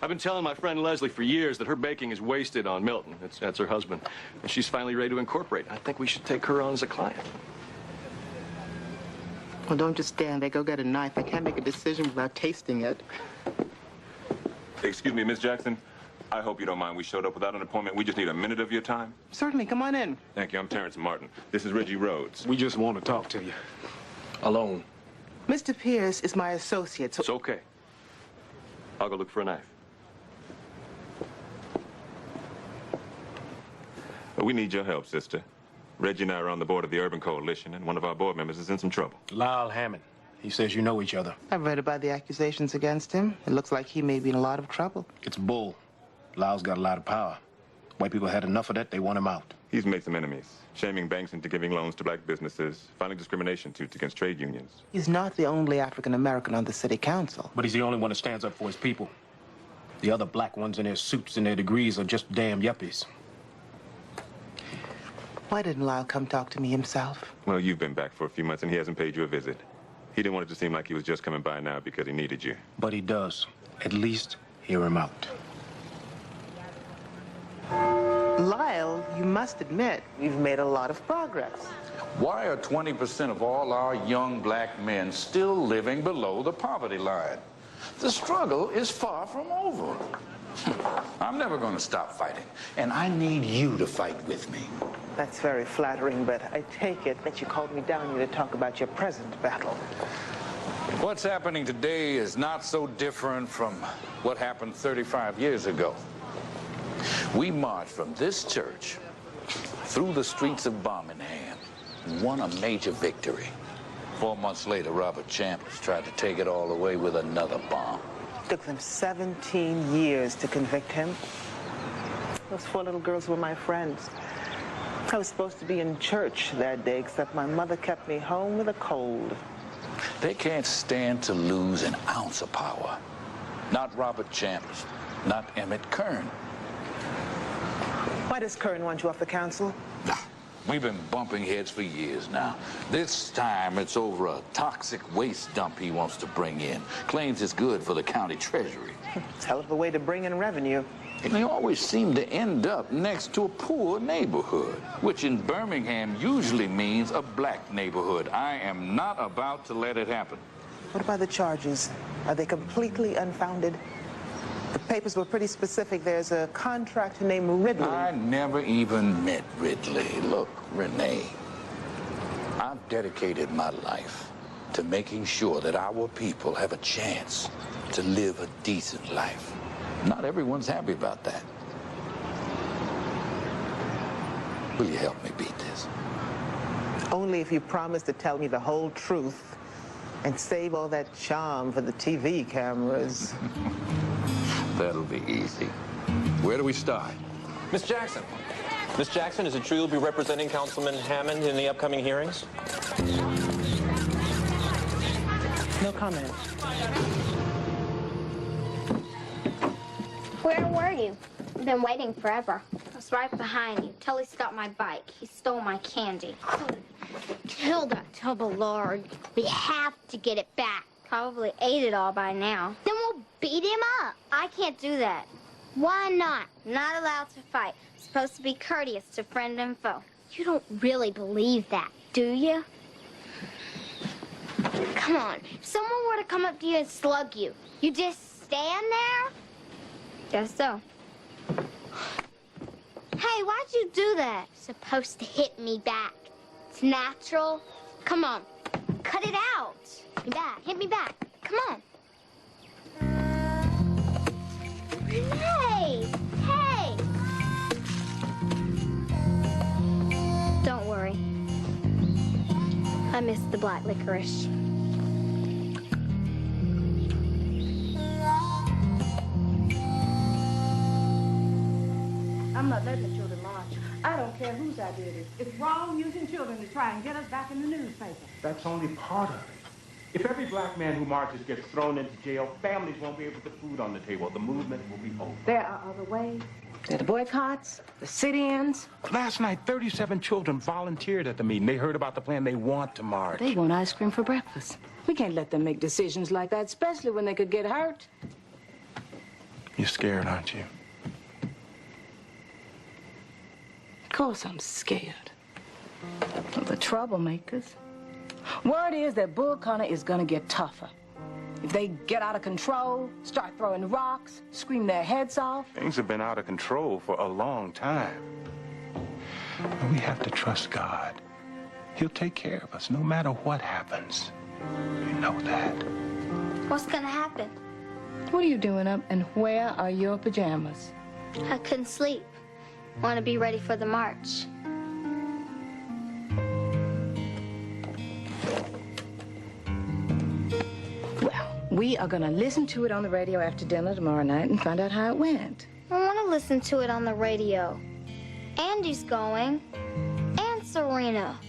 I've been telling my friend Leslie for years that her baking is wasted on Milton. That's her husband. And she's finally ready to incorporate. I think we should take her on as a client. Well, don't just stand there. Go get a knife. I can't make a decision without tasting it. Excuse me, Miss Jackson. I hope you don't mind. We showed up without an appointment. We just need a minute of your time. Certainly. Come on in. Thank you. I'm Terrence Martin. This is Reggie Rhodes. We just want to talk to you. Alone. Mr. Pierce is my associate, so... It's okay. I'll go look for a knife. We need your help, sister. Reggie and I are on the board of the Urban Coalition, and one of our board members is in some trouble. Lyle Hammond. He says you know each other. I've read about the accusations against him. It looks like he may be in a lot of trouble. It's bull. Lyle's got a lot of power. White people had enough of that. They want him out. He's made some enemies, shaming banks into giving loans to black businesses, filing discrimination suits against trade unions. He's not the only African-American on the city council. But he's the only one that stands up for his people. The other black ones in their suits and their degrees are just damn yuppies. Why didn't Lyle come talk to me himself? Well, you've been back for a few months, and he hasn't paid you a visit. He didn't want it to seem like he was just coming by now because he needed you. But he does. At least hear him out. Lyle, you must admit, we've made a lot of progress. Why are 20% of all our young black men still living below the poverty line? The struggle is far from over. I'm never going to stop fighting, and I need you to fight with me. That's very flattering, but I take it that you called me down here to talk about your present battle. What's happening today is not so different from what happened 35 years ago. We marched from this church through the streets of Birmingham and won a major victory. 4 months later, Robert Chambers tried to take it all away with another bomb. It took them 17 years to convict him. Those 4 little girls were my friends. I was supposed to be in church that day, except my mother kept me home with a cold. They can't stand to lose an ounce of power. Not Robert Chambers, not Emmett Kern. Why does Kern want you off the council? We've been bumping heads for years now. This time it's over a toxic waste dump he wants to bring in. Claims it's good for the county treasury. It's a hell of a way to bring in revenue. And they always seem to end up next to a poor neighborhood, which in Birmingham usually means a black neighborhood. I am not about to let it happen. What about the charges? Are they completely unfounded? The papers were pretty specific. There's a contractor named Ridley. I never even met Ridley. Look, Renee, I've dedicated my life to making sure that our people have a chance to live a decent life. Not everyone's happy about that. Will you help me beat this? Only if you promise to tell me the whole truth and save all that charm for the TV cameras. That'll be easy. Where do we start? Miss Jackson. Miss Jackson, is it true you'll be representing Councilman Hammond in the upcoming hearings? No comment. Where were you? I've been waiting forever. I was right behind you. Tully stopped my bike. He stole my candy. Kill that Tubba Lord. We have to get it back. Probably ate it all by now. Then we'll beat him up. I can't do that. Why not? I'm not allowed to fight. I'm supposed to be courteous to friend and foe. You don't really believe that, do you? Come on. If someone were to come up to you and slug you, you just stand there? Guess so. Hey, why'd you do that? Supposed to hit me back. It's natural. Come on. Cut it out. Hit me back. Hit me back. Come on. Renee! Hey! Don't worry. I missed the black licorice. I'm not letting the children march. I don't care whose idea it is. It's wrong using children to try and get us back in the newspaper. That's only part of it. If every black man who marches gets thrown into jail, families won't be able to put food on the table. The movement will be over. There are other ways. There are the boycotts, the sit-ins. Last night, 37 children volunteered at the meeting. They heard about the plan. They want to march. They want ice cream for breakfast. We can't let them make decisions like that, especially when they could get hurt. You're scared, aren't you? Of course I'm scared of the troublemakers. Word is that Bull Connor is gonna get tougher. If they get out of control, start throwing rocks, scream their heads off. Things have been out of control for a long time. But we have to trust God. He'll take care of us no matter what happens. You know that. What's gonna happen? What are you doing up, and where are your pajamas? I couldn't sleep. Want to be ready for the march. Well, we are gonna listen to it on the radio after dinner tomorrow night and find out how it went. I want to listen to it on the radio. Andy's going. And Serena.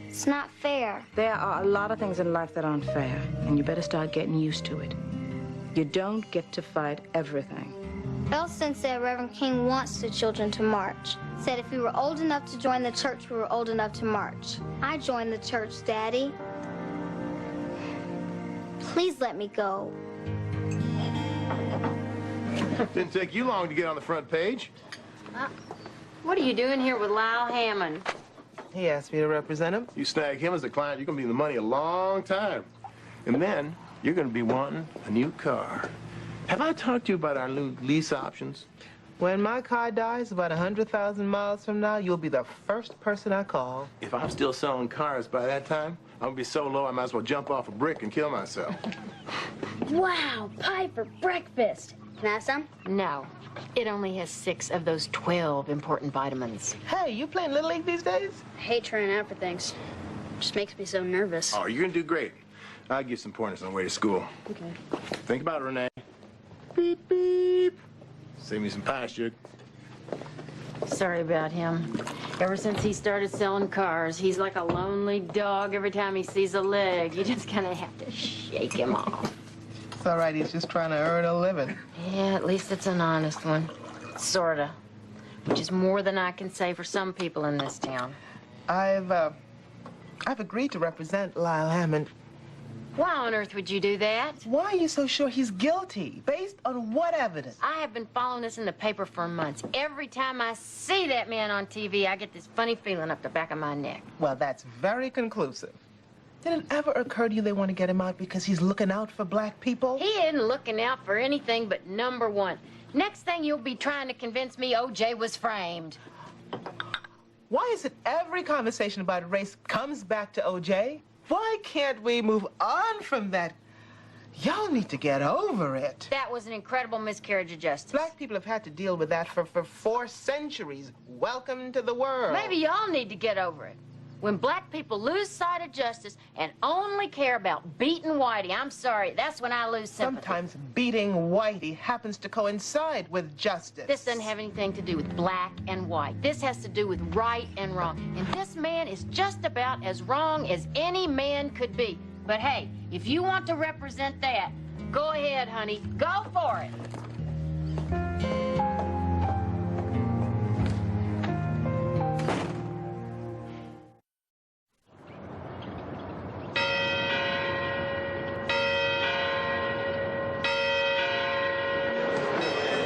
It's not fair. There are a lot of things in life that aren't fair, and you better start getting used to it. You don't get to fight everything. Elston said Reverend King wants the children to march. Said if we were old enough to join the church, we were old enough to march. I joined the church, Daddy. Please let me go. Didn't take you long to get on the front page. What are you doing here with Lyle Hammond? He asked me to represent him. You snag him as a client, you're going to be in the money a long time. And then you're going to be wanting a new car. Have I talked to you about our new lease options? When my car dies about 100,000 miles from now, you'll be the first person I call. If I'm still selling cars by that time, I'm going to be so low I might as well jump off a brick and kill myself. Wow, pie for breakfast. Can I have some? No. It only has 6 of those 12 important vitamins. Hey, you playing Little League these days? I hate trying out for things. Just makes me so nervous. Oh, you're going to do great. I'll give you some pointers on the way to school. Okay. Think about it, Renee. Beep, beep. Save me some pie, Sugar. Sorry about him. Ever since he started selling cars, he's like a lonely dog every time he sees a leg. You just kind of have to shake him off. It's all right, he's just trying to earn a living. Yeah, at least it's an honest one. Sorta. Which is more than I can say for some people in this town. I've agreed to represent Lyle Hammond. Why on earth would you do that? Why are you so sure he's guilty? Based on what evidence? I have been following this in the paper for months. Every time I see that man on TV, I get this funny feeling up the back of my neck. Well, that's very conclusive. Did it ever occur to you they want to get him out because he's looking out for black people? He isn't looking out for anything but number one. Next thing you'll be trying to convince me O.J. was framed. Why is it every conversation about race comes back to O.J.? Why can't we move on from that? Y'all need to get over it. That was an incredible miscarriage of justice. Black people have had to deal with that for 4 centuries. Welcome to the world. Maybe y'all need to get over it. When black people lose sight of justice and only care about beating Whitey, I'm sorry, that's when I lose sympathy. Sometimes beating Whitey happens to coincide with justice. This doesn't have anything to do with black and white. This has to do with right and wrong. And this man is just about as wrong as any man could be. But hey, if you want to represent that, go ahead, honey. Go for it.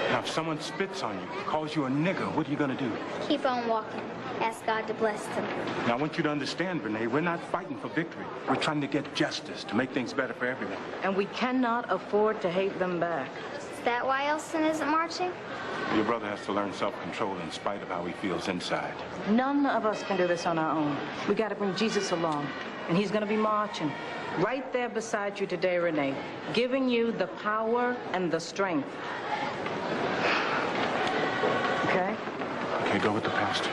Now, if someone spits on you, calls you a nigger, what are you gonna do? Keep on walking. Ask God to bless them. Now, I want you to understand, Renee, we're not fighting for victory. We're trying to get justice, to make things better for everyone. And we cannot afford to hate them back. Is that why Elson isn't marching? Your brother has to learn self-control in spite of how he feels inside. None of us can do this on our own. We got to bring Jesus along, and he's going to be marching right there beside you today, Renee, giving you the power and the strength. Okay? Okay, go with the pastor.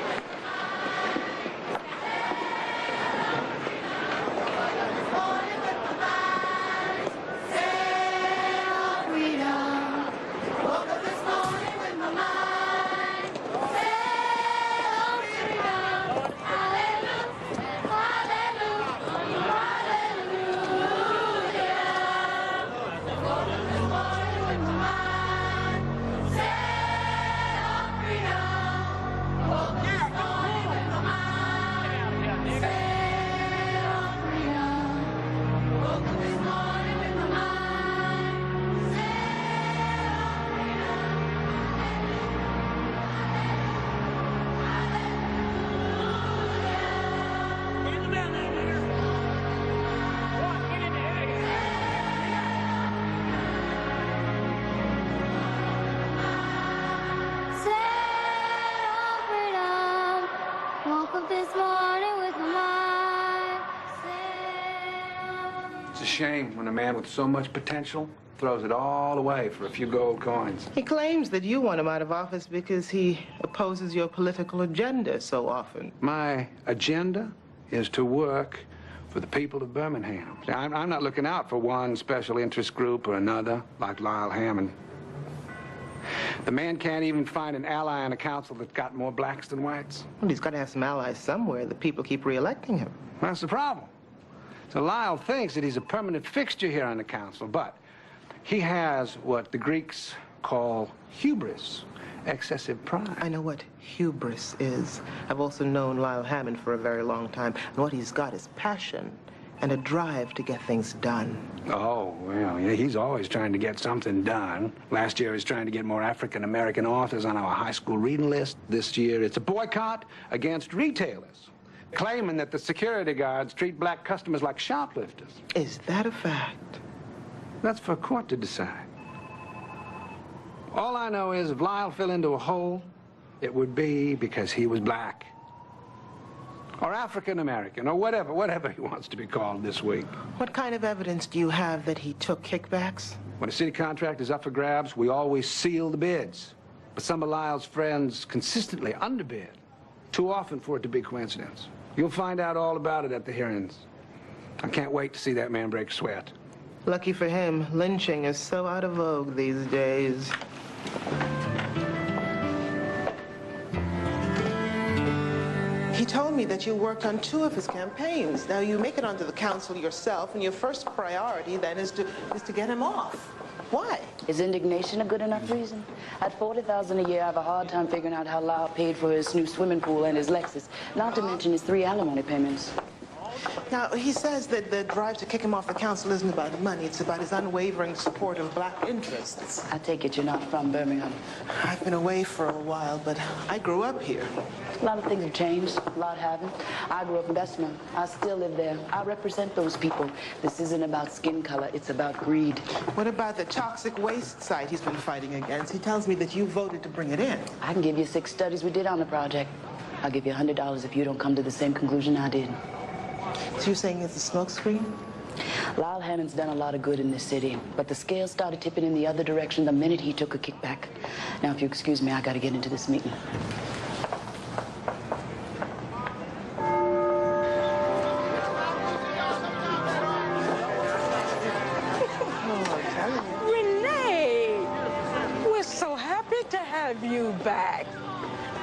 It's a shame when a man with so much potential throws it all away for a few gold coins. He claims that you want him out of office because he opposes your political agenda so often. My agenda is to work for the people of Birmingham. I'm not looking out for one special interest group or another, like Lyle Hammond. The man can't even find an ally on a council that's got more blacks than whites. Well, he's got to have some allies somewhere. The people keep re-electing him. That's the problem. So Lyle thinks that he's a permanent fixture here on the council, but he has what the Greeks call hubris, excessive pride. I know what hubris is. I've also known Lyle Hammond for a very long time, and what he's got is passion and a drive to get things done. Oh, well, yeah, he's always trying to get something done. Last year he was trying to get more African-American authors on our high school reading list. This year it's a boycott against retailers, claiming that the security guards treat black customers like shoplifters. Is that a fact? That's for a court to decide. All I know is if Lyle fell into a hole, it would be because he was black. Or African-American, or whatever he wants to be called this week. What kind of evidence do you have that he took kickbacks? When a city contract is up for grabs, we always seal the bids. But some of Lyle's friends consistently underbid, too often for it to be coincidence. You'll find out all about it at the hearings. I can't wait to see that man break a sweat. Lucky for him, lynching is so out of vogue these days. He told me that you worked on 2 of his campaigns. Now, you make it onto the council yourself, and your first priority then is to get him off. Why? Is indignation a good enough reason? At $40,000 a year, I have a hard time figuring out how Lyle paid for his new swimming pool and his Lexus, not to mention his 3 alimony payments. Now, he says that the drive to kick him off the council isn't about money. It's about his unwavering support of black interests. I take it you're not from Birmingham. I've been away for a while, but I grew up here. A lot of things have changed. A lot haven't. I grew up in Bessemer. I still live there. I represent those people. This isn't about skin color. It's about greed. What about the toxic waste site he's been fighting against? He tells me that you voted to bring it in. I can give you 6 studies we did on the project. I'll give you $100 if you don't come to the same conclusion I did. So you're saying it's a smokescreen? Lyle Hammond's done a lot of good in this city, but the scales started tipping in the other direction the minute he took a kickback. Now, if you excuse me, I got to get into this meeting. have you back.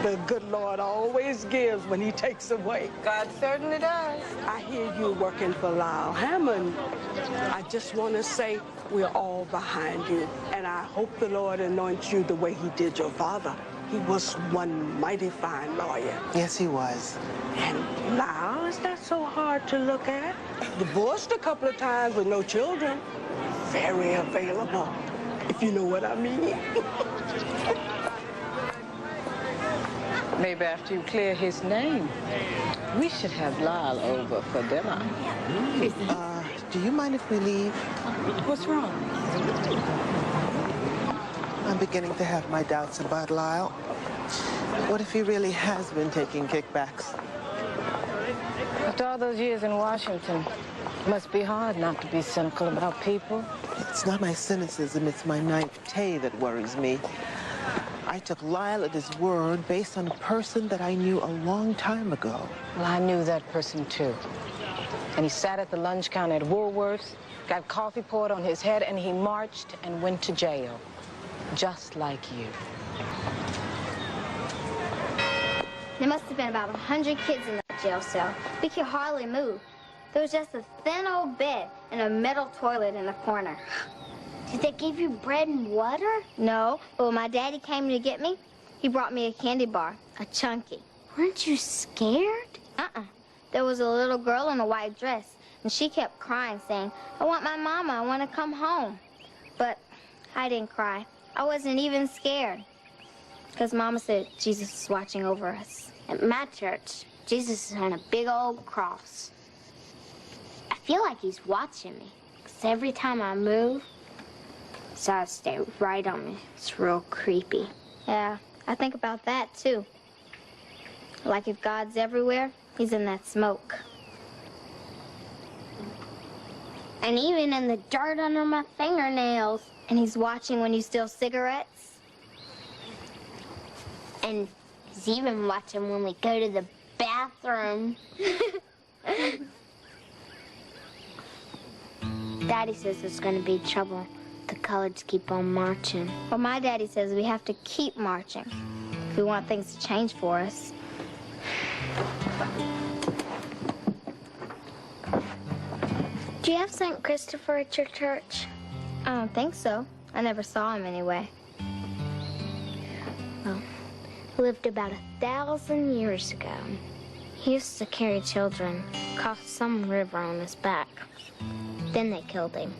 The good Lord always gives when he takes away. God certainly does. I hear you working for Lyle Hammond. I just want to say we're all behind you, and I hope the Lord anoints you the way he did your father. He was one mighty fine lawyer. Yes, he was. And Lyle, is that so hard to look at? Divorced a couple of times with no children. Very available, if you know what I mean. Maybe after you clear his name, we should have Lyle over for dinner. Do you mind if we leave? What's wrong? I'm beginning to have my doubts about Lyle. What if he really has been taking kickbacks? After all those years in Washington, it must be hard not to be cynical about people. It's not my cynicism, it's my naivete that worries me. I took Lyle at his word based on a person that I knew a long time ago. Well, I knew that person too. And he sat at the lunch counter at Woolworth's, got coffee poured on his head, and he marched and went to jail. Just like you. There must have been about 100 kids in that jail cell. We could hardly move. There was just a thin old bed and a metal toilet in the corner. Did they give you bread and water? No, but when my daddy came to get me, he brought me a candy bar, a Chunky. Weren't you scared? Uh-uh. There was a little girl in a white dress, and she kept crying, saying, I want my mama, I want to come home. But I didn't cry. I wasn't even scared. Because Mama said Jesus is watching over us. At my church, Jesus is on a big old cross. I feel like he's watching me. Because every time I move, his eyes stay right on me. It's real creepy. Yeah, I think about that, too. Like if God's everywhere, he's in that smoke. And even in the dirt under my fingernails. And he's watching when you steal cigarettes. And he's even watching when we go to the bathroom. Daddy says there's going to be trouble. The coloreds keep on marching. Well, my daddy says we have to keep marching if we want things to change for us. Do you have St. Christopher at your church? I don't think so. I never saw him anyway. Well, he lived about 1,000 years ago. He used to carry children across some river on his back. Then they killed him.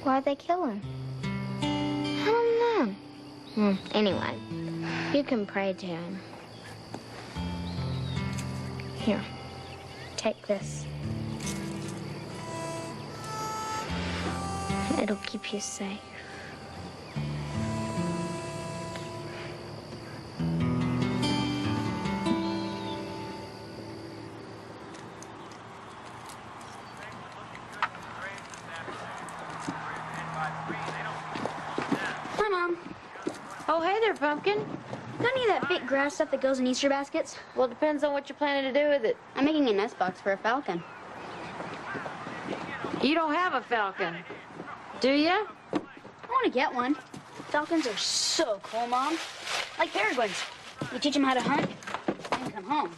Why'd they kill him? I don't know. Anyway, you can pray to him. Here, take this. It'll keep you safe. Hi, Mom. Oh, hey there, Pumpkin. Got any of that big grass stuff that goes in Easter baskets? Well, it depends on what you're planning to do with it. I'm making a nest box for a falcon. You don't have a falcon, do you? I want to get one. Falcons are so cool, Mom. Like peregrines. You teach them how to hunt and come home.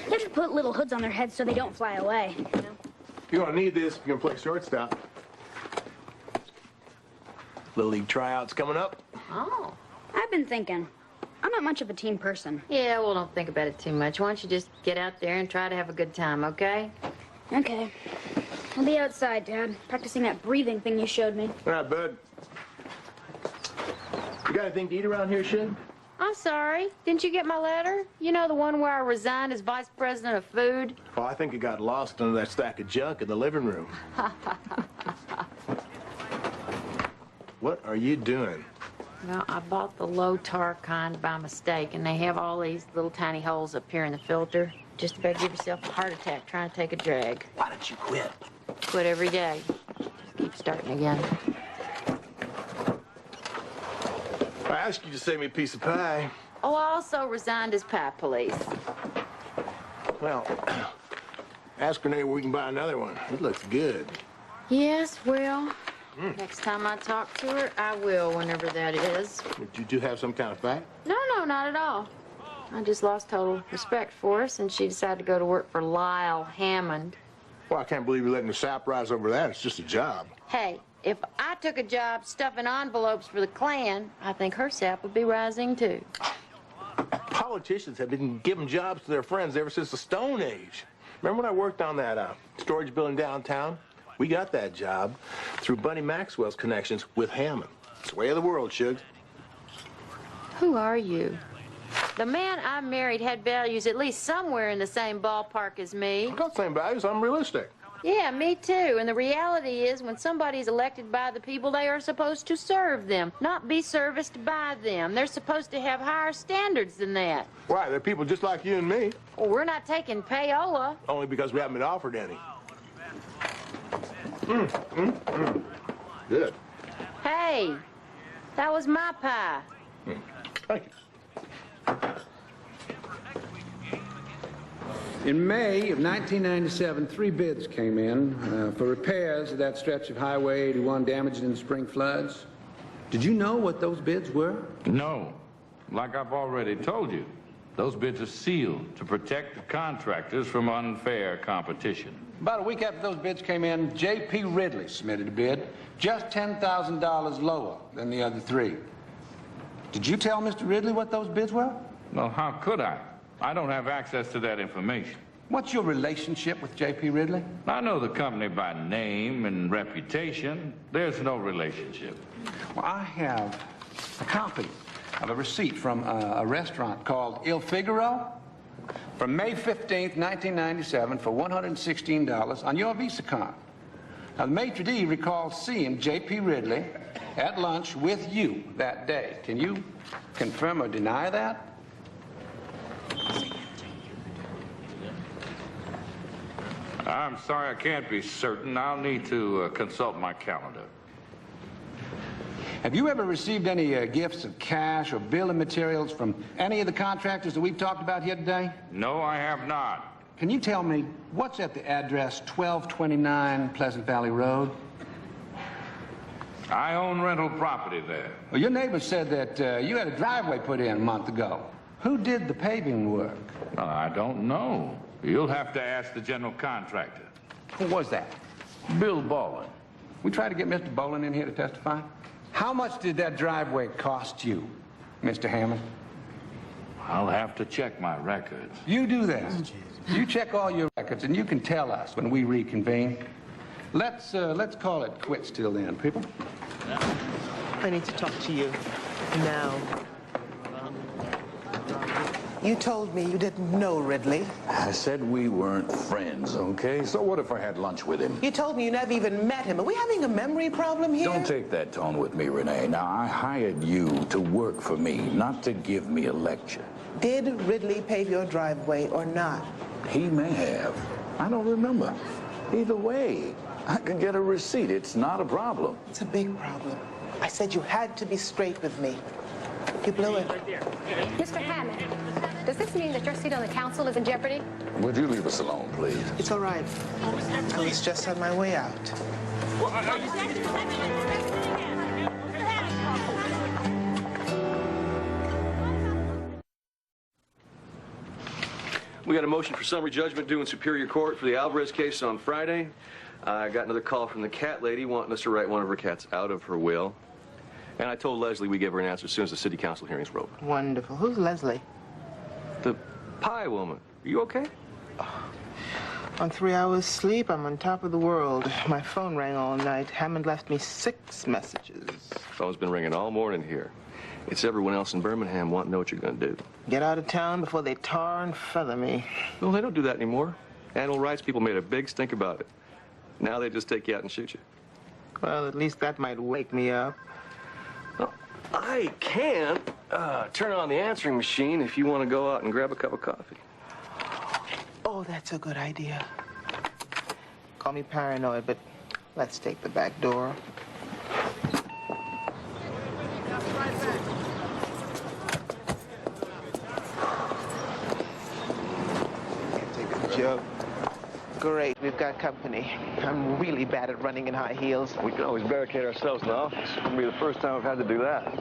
You have to put little hoods on their heads so they don't fly away. You're gonna need this if you're gonna play shortstop. Little league tryouts coming up. Oh. I've been thinking. I'm not much of a team person. Yeah, well, don't think about it too much. Why don't you just get out there and try to have a good time, okay? Okay. I'll be outside, Dad, practicing that breathing thing you showed me. All right, bud. You got anything to eat around here, Shug? I'm sorry. Didn't you get my letter? You know, the one where I resigned as vice president of food? Oh, I think it got lost under that stack of junk in the living room. What are you doing? Well, I bought the low-tar kind by mistake, and they have all these little tiny holes up here in the filter. Just about give yourself a heart attack trying to take a drag. Why don't you quit? Quit every day. Just keep starting again. I asked you to save me a piece of pie. Oh, I also resigned as pie police. Well, ask Renee where we can buy another one. It looks good. Yes, well, Next time I talk to her, I will, whenever that is. Did you have some kind of fight? No, not at all. I just lost total respect for us, and she decided to go to work for Lyle Hammond. Well, I can't believe you're letting the sap rise over that. It's just a job. Hey, if I took a job stuffing envelopes for the Klan, I think her sap would be rising, too. Politicians have been giving jobs to their friends ever since the Stone Age. Remember when I worked on that storage building downtown? We got that job through Bunny Maxwell's connections with Hammond. It's the way of the world, Suge. Who are you? The man I married had values at least somewhere in the same ballpark as me. I've got the same values. I'm realistic. Yeah, me too. And the reality is, when somebody's elected by the people, they are supposed to serve them, not be serviced by them. They're supposed to have higher standards than that. Why? They're people just like you and me. Well, we're not taking payola. Only because we haven't been offered any. Good. Hey, that was my pie. Thank you. In May of 1997, 3 bids came in for repairs of that stretch of Highway 81 damaged in the spring floods. Did you know what those bids were? No. Like I've already told you, those bids are sealed to protect the contractors from unfair competition. About a week after those bids came in, J.P. Ridley submitted a bid just $10,000 lower than the other 3. Did you tell Mr. Ridley what those bids were? Well, how could I? I don't have access to that information. What's your relationship with J.P. Ridley? I know the company by name and reputation. There's no relationship. Well, I have a copy of a receipt from a restaurant called Il Figaro from May 15th, 1997 for $116 on your Visa card. Now, the maitre d' recalls seeing J.P. Ridley at lunch with you that day. Can you confirm or deny that? I'm sorry, I can't be certain. I'll need to consult my calendar. Have you ever received any gifts of cash or building materials from any of the contractors that we've talked about here today? No, I have not. Can you tell me what's at the address 1229 Pleasant Valley Road? I own rental property there. Well, your neighbor said that you had a driveway put in a month ago. Who did the paving work? I don't know. You'll have to ask the general contractor. Who was that? Bill Bolin. We tried to get Mr. Bolin in here to testify. How much did that driveway cost you, Mr. Hammond? I'll have to check my records. You do that. You check all your records, and you can tell us when we reconvene. Let's call it quits till then, people. I need to talk to you now. You told me you didn't know Ridley. I said we weren't friends, okay? So what if I had lunch with him? You told me you never even met him. Are we having a memory problem here? Don't take that tone with me, Renee. Now, I hired you to work for me, not to give me a lecture. Did Ridley pave your driveway or not? He may have. I don't remember. Either way, I can get a receipt. It's not a problem. It's a big problem. I said you had to be straight with me. You blew it. Mr. Hammond, does this mean that your seat on the council is in jeopardy? Would you leave us alone, please? It's all right. I was just on my way out. We got a motion for summary judgment due in Superior Court for the Alvarez case on Friday. I got another call from the cat lady wanting us to write one of her cats out of her will. And I told Leslie we'd give her an answer as soon as the city council hearings were over. Wonderful. Who's Leslie? The pie woman. Are you okay? On 3 hours sleep, I'm on top of the world. My phone rang all night. Hammond left me 6 messages. Phone's been ringing all morning here. It's everyone else in Birmingham wanting to know what you're going to do. Get out of town before they tar and feather me. Well, they don't do that anymore. Animal rights people made a big stink about it. Now they just take you out and shoot you. Well, at least that might wake me up. Well, I can turn on the answering machine if you want to go out and grab a cup of coffee. Oh, that's a good idea. Call me paranoid, but let's take the back door. Can't take a joke. Great, we've got company. I'm really bad at running in high heels. We can always barricade ourselves in the office. It's going to be the first time we've had to do that.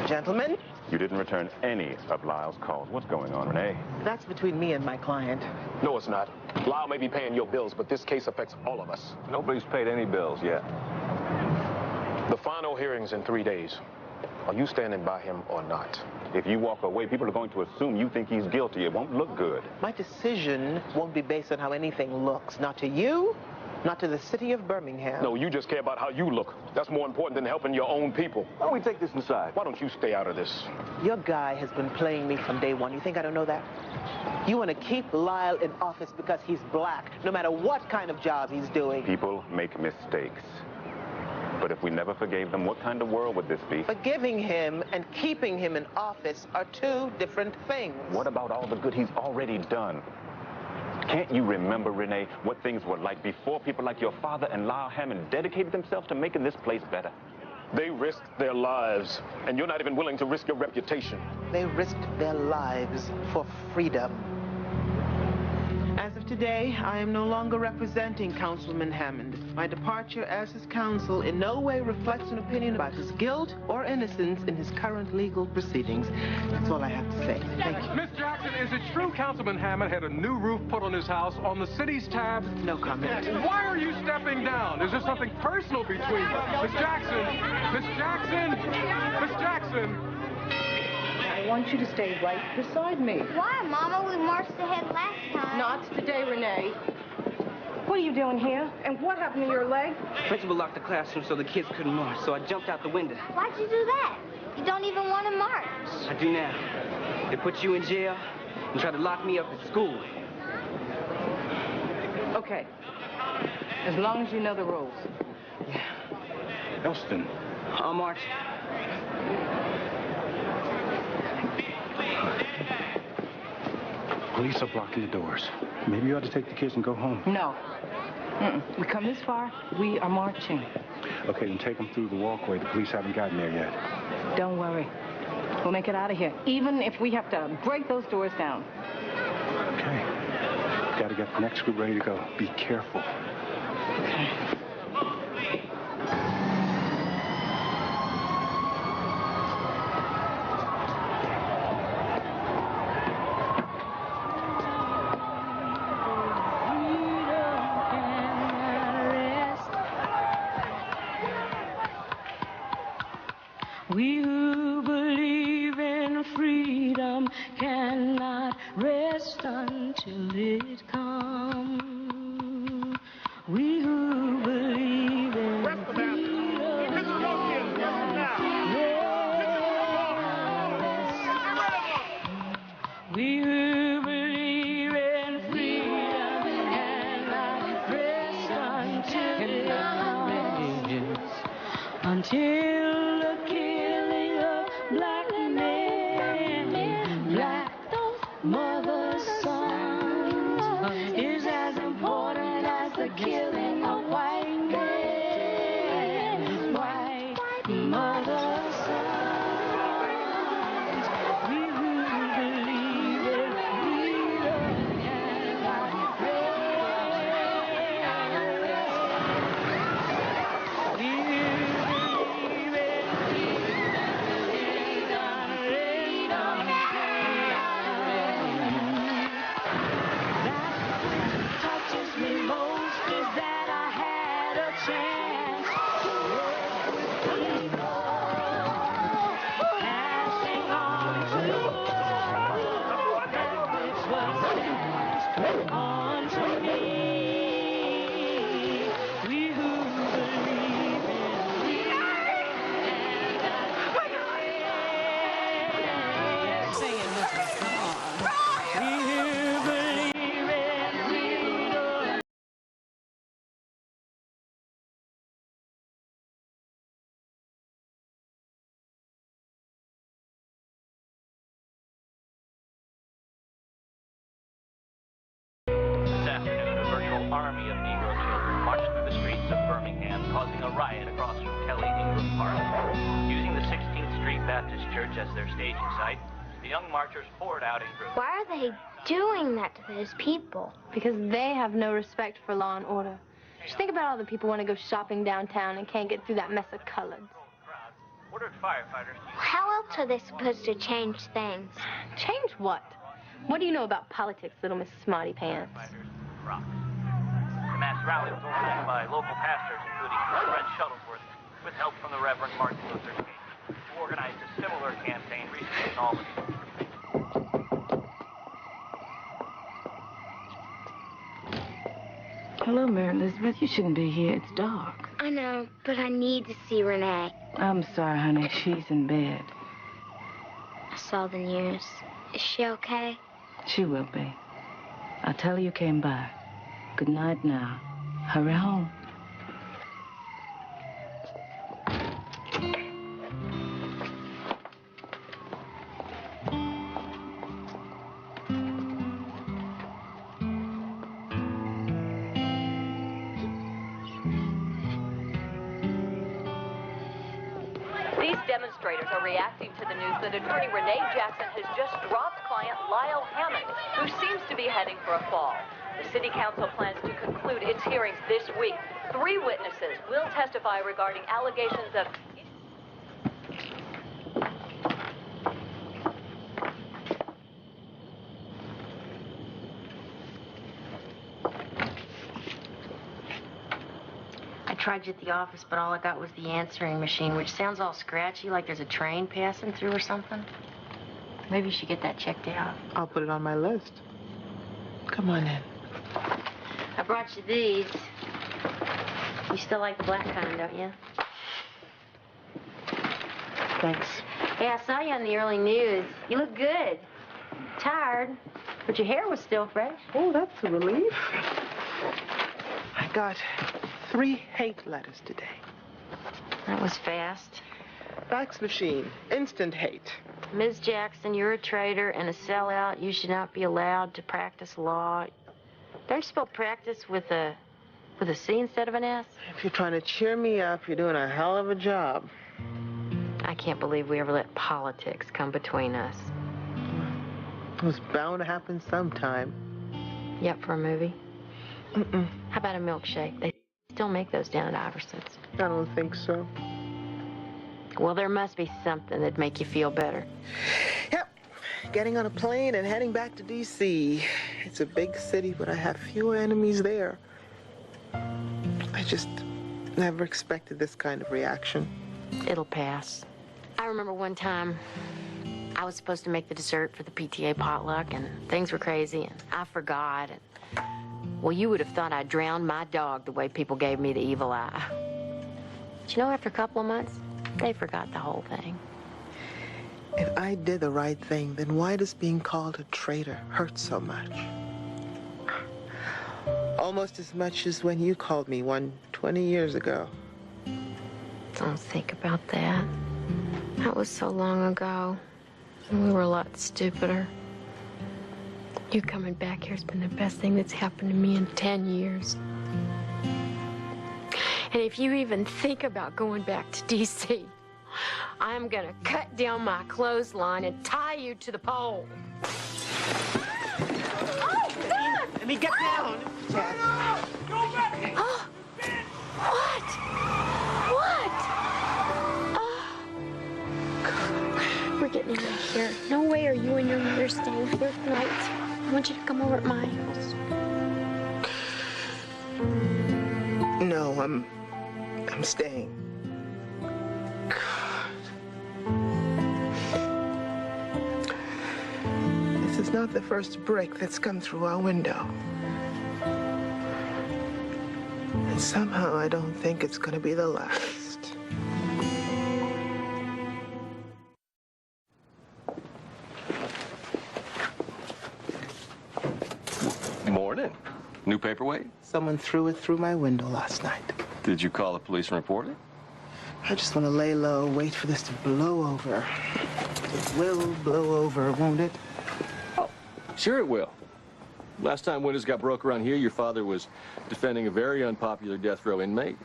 Gentlemen? You didn't return any of Lyle's calls. What's going on, Renee? That's between me and my client. No, it's not. Lyle may be paying your bills, but this case affects all of us. Nobody's paid any bills yet. The final hearing's in 3 days. Are you standing by him or not? If you walk away, people are going to assume you think he's guilty. It won't look good. My decision won't be based on how anything looks. Not to you, not to the city of Birmingham. No, you just care about how you look. That's more important than helping your own people. Why don't we take this inside? Why don't you stay out of this? Your guy has been playing me from day one. You think I don't know that? You want to keep Lyle in office because he's black, no matter what kind of job he's doing. People make mistakes. But if we never forgave them, what kind of world would this be? Forgiving him and keeping him in office are two different things. What about all the good he's already done? Can't you remember, Renee, what things were like before people like your father and Lyle Hammond dedicated themselves to making this place better? They risked their lives, and you're not even willing to risk your reputation. They risked their lives for freedom. As of today, I am no longer representing Councilman Hammond. My departure as his counsel in no way reflects an opinion about his guilt or innocence in his current legal proceedings. That's all I have to say. Thank you. Miss Jackson, is it true Councilman Hammond had a new roof put on his house on the city's tab? No comment. Why are you stepping down? Is there something personal between you? Miss Jackson! Miss Jackson! Miss Jackson! I want you to stay right beside me. Why, Mama? We marched ahead last time. Not today, Renee. What are you doing here? And what happened to your leg? Principal locked the classroom so the kids couldn't march, so I jumped out the window. Why'd you do that? You don't even want to march. I do now. They put you in jail and try to lock me up at school. Okay. As long as you know the rules. Elston. I'll march. Police are blocking the doors. Maybe you ought to take the kids and go home. No. We come this far, we are marching. Okay, then take them through the walkway. The police haven't gotten there yet. Don't worry. We'll make it out of here, even if we have to break those doors down. Okay. Got to get the next group ready to go. Be careful. Okay. We who believe in freedom cannot rest until it comes. We who believe in freedom cannot rest. We who believe in freedom cannot rest until it comes. Until killing of white men, white mother sons. We who believe in freedom cannot rest. We who believe in freedom that touches me most. That I had a chance to live passing on to that which was passed on to me. We who believe in army of Negro children marched through the streets of Birmingham, causing a riot across from Kelly Ingram Park. Using the 16th Street Baptist Church as their staging site, The young marchers poured out in groups. Why are they doing that to those people? Because they have no respect for law and order. Just think about all the people who want to go shopping downtown and can't get through that mess of coloreds. Ordered firefighters. How else are they supposed to change things? Change what? What do you know about politics, little Miss Smarty Pants? The mass rally was organized by local pastors, including Fred Shuttlesworth, with help from the Reverend Martin Luther King, who organized a similar campaign recently in Albany. Hello, Mary Elizabeth. You shouldn't be here. It's dark. I know, but I need to see Renee. I'm sorry, honey. She's in bed. I saw the news. Is she okay? She will be. I'll tell her you came by. Good night now. Hurry home. These demonstrators are reacting to the news that attorney Renee Jackson has just dropped client Lyle Hammond, who seems to be heading for a fall. The city council plans to conclude its hearings this week. 3 witnesses will testify regarding allegations of... I tried you at the office, but all I got was the answering machine, which sounds all scratchy, like there's a train passing through or something. Maybe you should get that checked out. I'll put it on my list. Come on in. I brought you these. You still like the black kind, don't you? Thanks. Hey, I saw you on the early news. You look good. Tired, but your hair was still fresh. Oh, that's a relief. I got 3 hate letters today. That was fast. Fax machine. Instant hate. Ms. Jackson, you're a traitor and a sellout. You should not be allowed to practice law. Don't you spell practice with a C instead of an S? If you're trying to cheer me up, you're doing a hell of a job. I can't believe we ever let politics come between us. It was bound to happen sometime. You up for a movie? Mm-mm. How about a milkshake? They still make those down at Iverson's. I don't think so. Well, there must be something that'd make you feel better. Yep. Getting on a plane and heading back to D.C. It's a big city, but I have fewer enemies there. I just never expected this kind of reaction. It'll pass. I remember one time I was supposed to make the dessert for the PTA potluck, and things were crazy, and I forgot. And, well, you would have thought I drowned my dog the way people gave me the evil eye. But you know, after a couple of months, they forgot the whole thing. If I did the right thing, then why does being called a traitor hurt so much? Almost as much as when you called me one 20 years ago. Don't think about that. That was so long ago. And we were a lot stupider. You coming back here has been the best thing that's happened to me in 10 years. And if you even think about going back to D.C., I'm gonna cut down my clothesline and tie you to the pole. Oh, God! Let me get down. Oh, what? What? Oh. We're getting out of here. No way are you and your mother staying here tonight. I want you to come over at my house. No, I'm staying. This is not the first brick that's come through our window. And somehow I don't think it's going to be the last. Morning. New paperweight? Someone threw it through my window last night. Did you call the police and report it? I just want to lay low, wait for this to blow over. It will blow over, won't it? Oh, sure it will. Last time windows got broke around here, your father was defending a very unpopular death row inmate.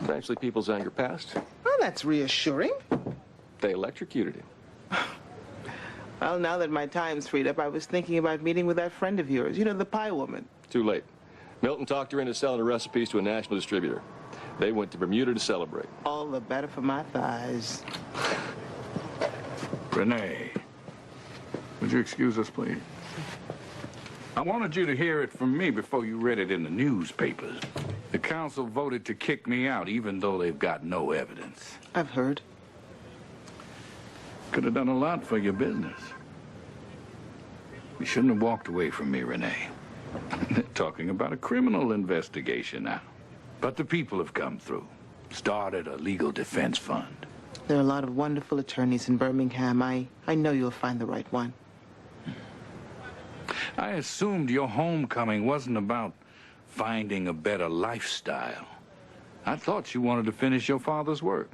Eventually, people's anger passed. Well, that's reassuring. They electrocuted him. Well, now that my time's freed up, I was thinking about meeting with that friend of yours. You know, the pie woman. Too late. Milton talked her into selling the recipes to a national distributor. They went to Bermuda to celebrate. All the better for my thighs. Renee, would you excuse us, please? I wanted you to hear it from me before you read it in the newspapers. The council voted to kick me out, even though they've got no evidence. I've heard. Could have done a lot for your business. You shouldn't have walked away from me, Renee. They're talking about a criminal investigation now. But the people have come through, started a legal defense fund. There are a lot of wonderful attorneys in Birmingham. I know you'll find the right one. I assumed your homecoming wasn't about finding a better lifestyle. I thought you wanted to finish your father's work.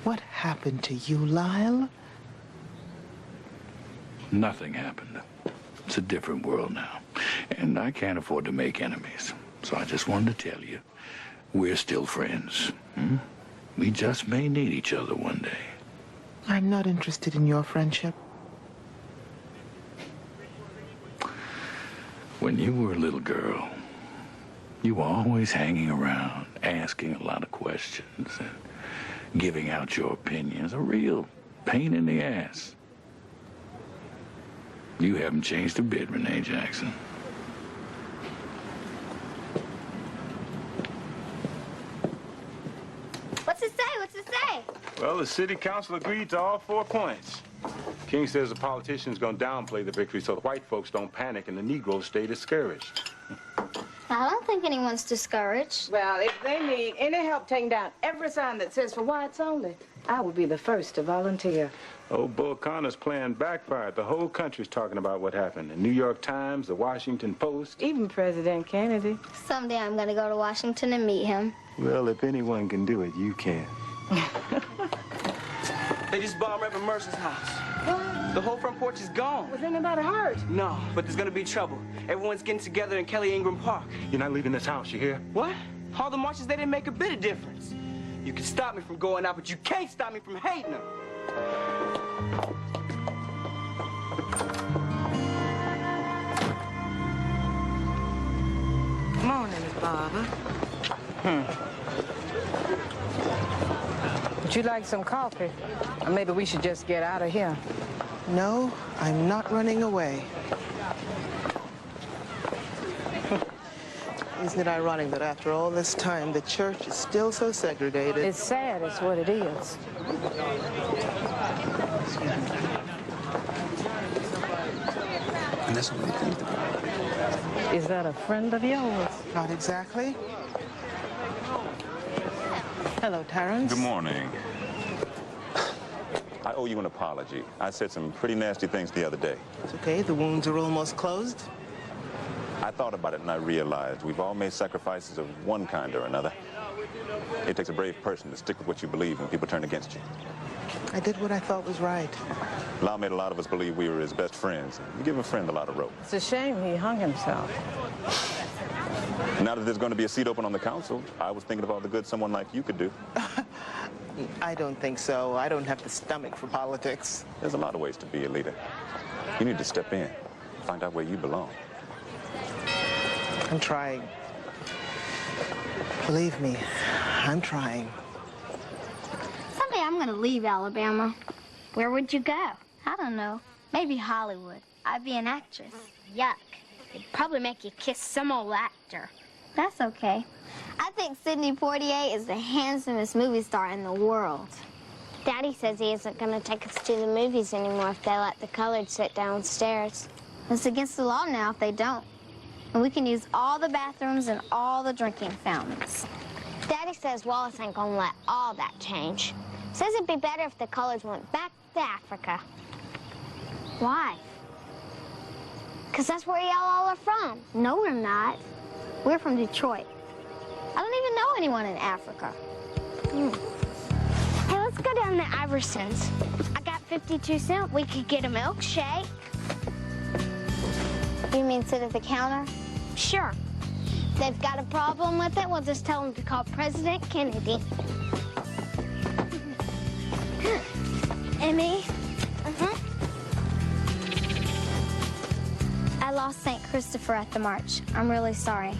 What happened to you, Lyle? Nothing happened. It's a different world now. And I can't afford to make enemies. So I just wanted to tell you, we're still friends. We just may need each other one day. I'm not interested in your friendship. When you were a little girl, you were always hanging around, asking a lot of questions and giving out your opinions. A real pain in the ass. You haven't changed a bit, Renee Jackson. What's it say? What's it say? Well, the city council agreed to all 4 points. King says the politicians gonna downplay the victory so the white folks don't panic and the Negroes stay discouraged. I don't think anyone's discouraged. Well, if they need any help taking down every sign that says for whites only, I would be the first to volunteer. Old Bull Connor's plan backfired. The whole country's talking about what happened. The New York Times, the Washington Post. Even President Kennedy. Someday I'm going to go to Washington and meet him. Well, if anyone can do it, you can. They just bombed Reverend Mercer's house. What? The whole front porch is gone. Was anybody hurt? No, but there's gonna be trouble. Everyone's getting together in Kelly Ingram Park. You're not leaving this house, you hear? What? All the marches, they didn't make a bit of difference. You can stop me from going out, but you can't stop me from hating them. Morning, Miss Barbara. Would you like some coffee? Or maybe we should just get out of here. No, I'm not running away. Isn't it ironic that after all this time, the church is still so segregated? It's sad, it's what it is. And that's what we think about. Is that a friend of yours? Not exactly. Hello, Terrence. Good morning. I owe you an apology. I said some pretty nasty things the other day. It's okay. The wounds are almost closed. I thought about it and I realized we've all made sacrifices of one kind or another. It takes a brave person to stick with what you believe when people turn against you. I did what I thought was right. Lau made a lot of us believe we were his best friends. You give a friend a lot of rope. It's a shame he hung himself. Now that there's going to be a seat open on the council, I was thinking of all the good someone like you could do. I don't think so. I don't have the stomach for politics. There's a lot of ways to be a leader. You need to step in, find out where you belong. I'm trying. Believe me, I'm trying. Someday I'm going to leave Alabama. Where would you go? I don't know. Maybe Hollywood. I'd be an actress. Yuck. They'd probably make you kiss some old actor. That's okay. I think Sidney Poitier is the handsomest movie star in the world. Daddy says he isn't going to take us to the movies anymore if they let the colored sit downstairs. It's against the law now if they don't. And we can use all the bathrooms and all the drinking fountains. Daddy says Wallace ain't gonna let all that change. Says it'd be better if the colors went back to Africa. Why? Because that's where y'all all are from. No, we're not. We're from Detroit. I don't even know anyone in Africa. Hey, let's go down to Iverson's. I got 52 cents. We could get a milkshake. You mean sit at the counter? Sure. If they've got a problem with it, we'll just tell them to call President Kennedy. Emmy? I lost St. Christopher at the march. I'm really sorry.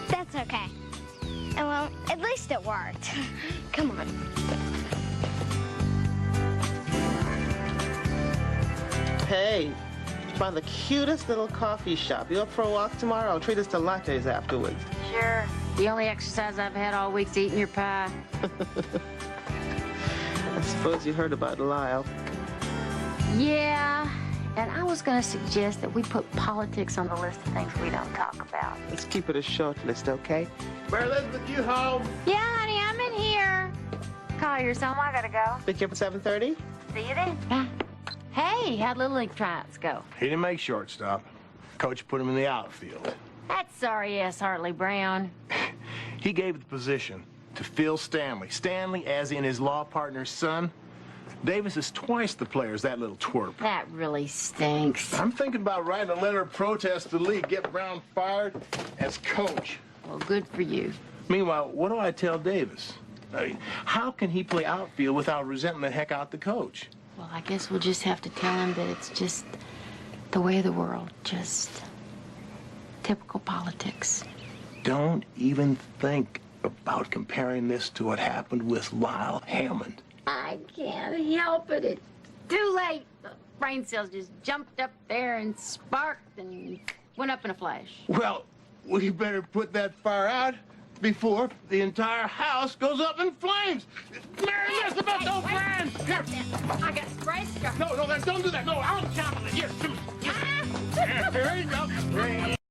That's okay. And well, at least it worked. Come on. Hey, found the cutest little coffee shop. You up for a walk tomorrow? I'll treat us to lattes afterwards. Sure. The only exercise I've had all week's eating your pie. I suppose you heard about Lyle. Yeah, and I was going to suggest that we put politics on the list of things we don't talk about. Let's keep it a short list, okay? Mary Elizabeth, you home? Yeah, honey, I'm in here. Call your son. I gotta go. Pick you up at 7:30? See you then. Hey, how'd Little League tryouts go? He didn't make shortstop. Coach put him in the outfield. That's sorry-ass Hartley Brown. He gave the position to Phil Stanley. Stanley, as in his law partner's son. Davis is twice the player as that little twerp. That really stinks. I'm thinking about writing a letter of protest to the league, get Brown fired as coach. Well, good for you. Meanwhile, what do I tell Davis? I mean, how can he play outfield without resenting the heck out the coach? Well, I guess we'll just have to tell him that it's just the way of the world. Just typical politics. Don't even think about comparing this to what happened with Lyle Hammond. I can't help it. It's too late. The brain cells just jumped up there and sparked and went up in a flash. Well, we better put that fire out before the entire house goes up in flames. Mary Elizabeth, don't friend! Here. I got spray stuff. No, don't do that. No, I'll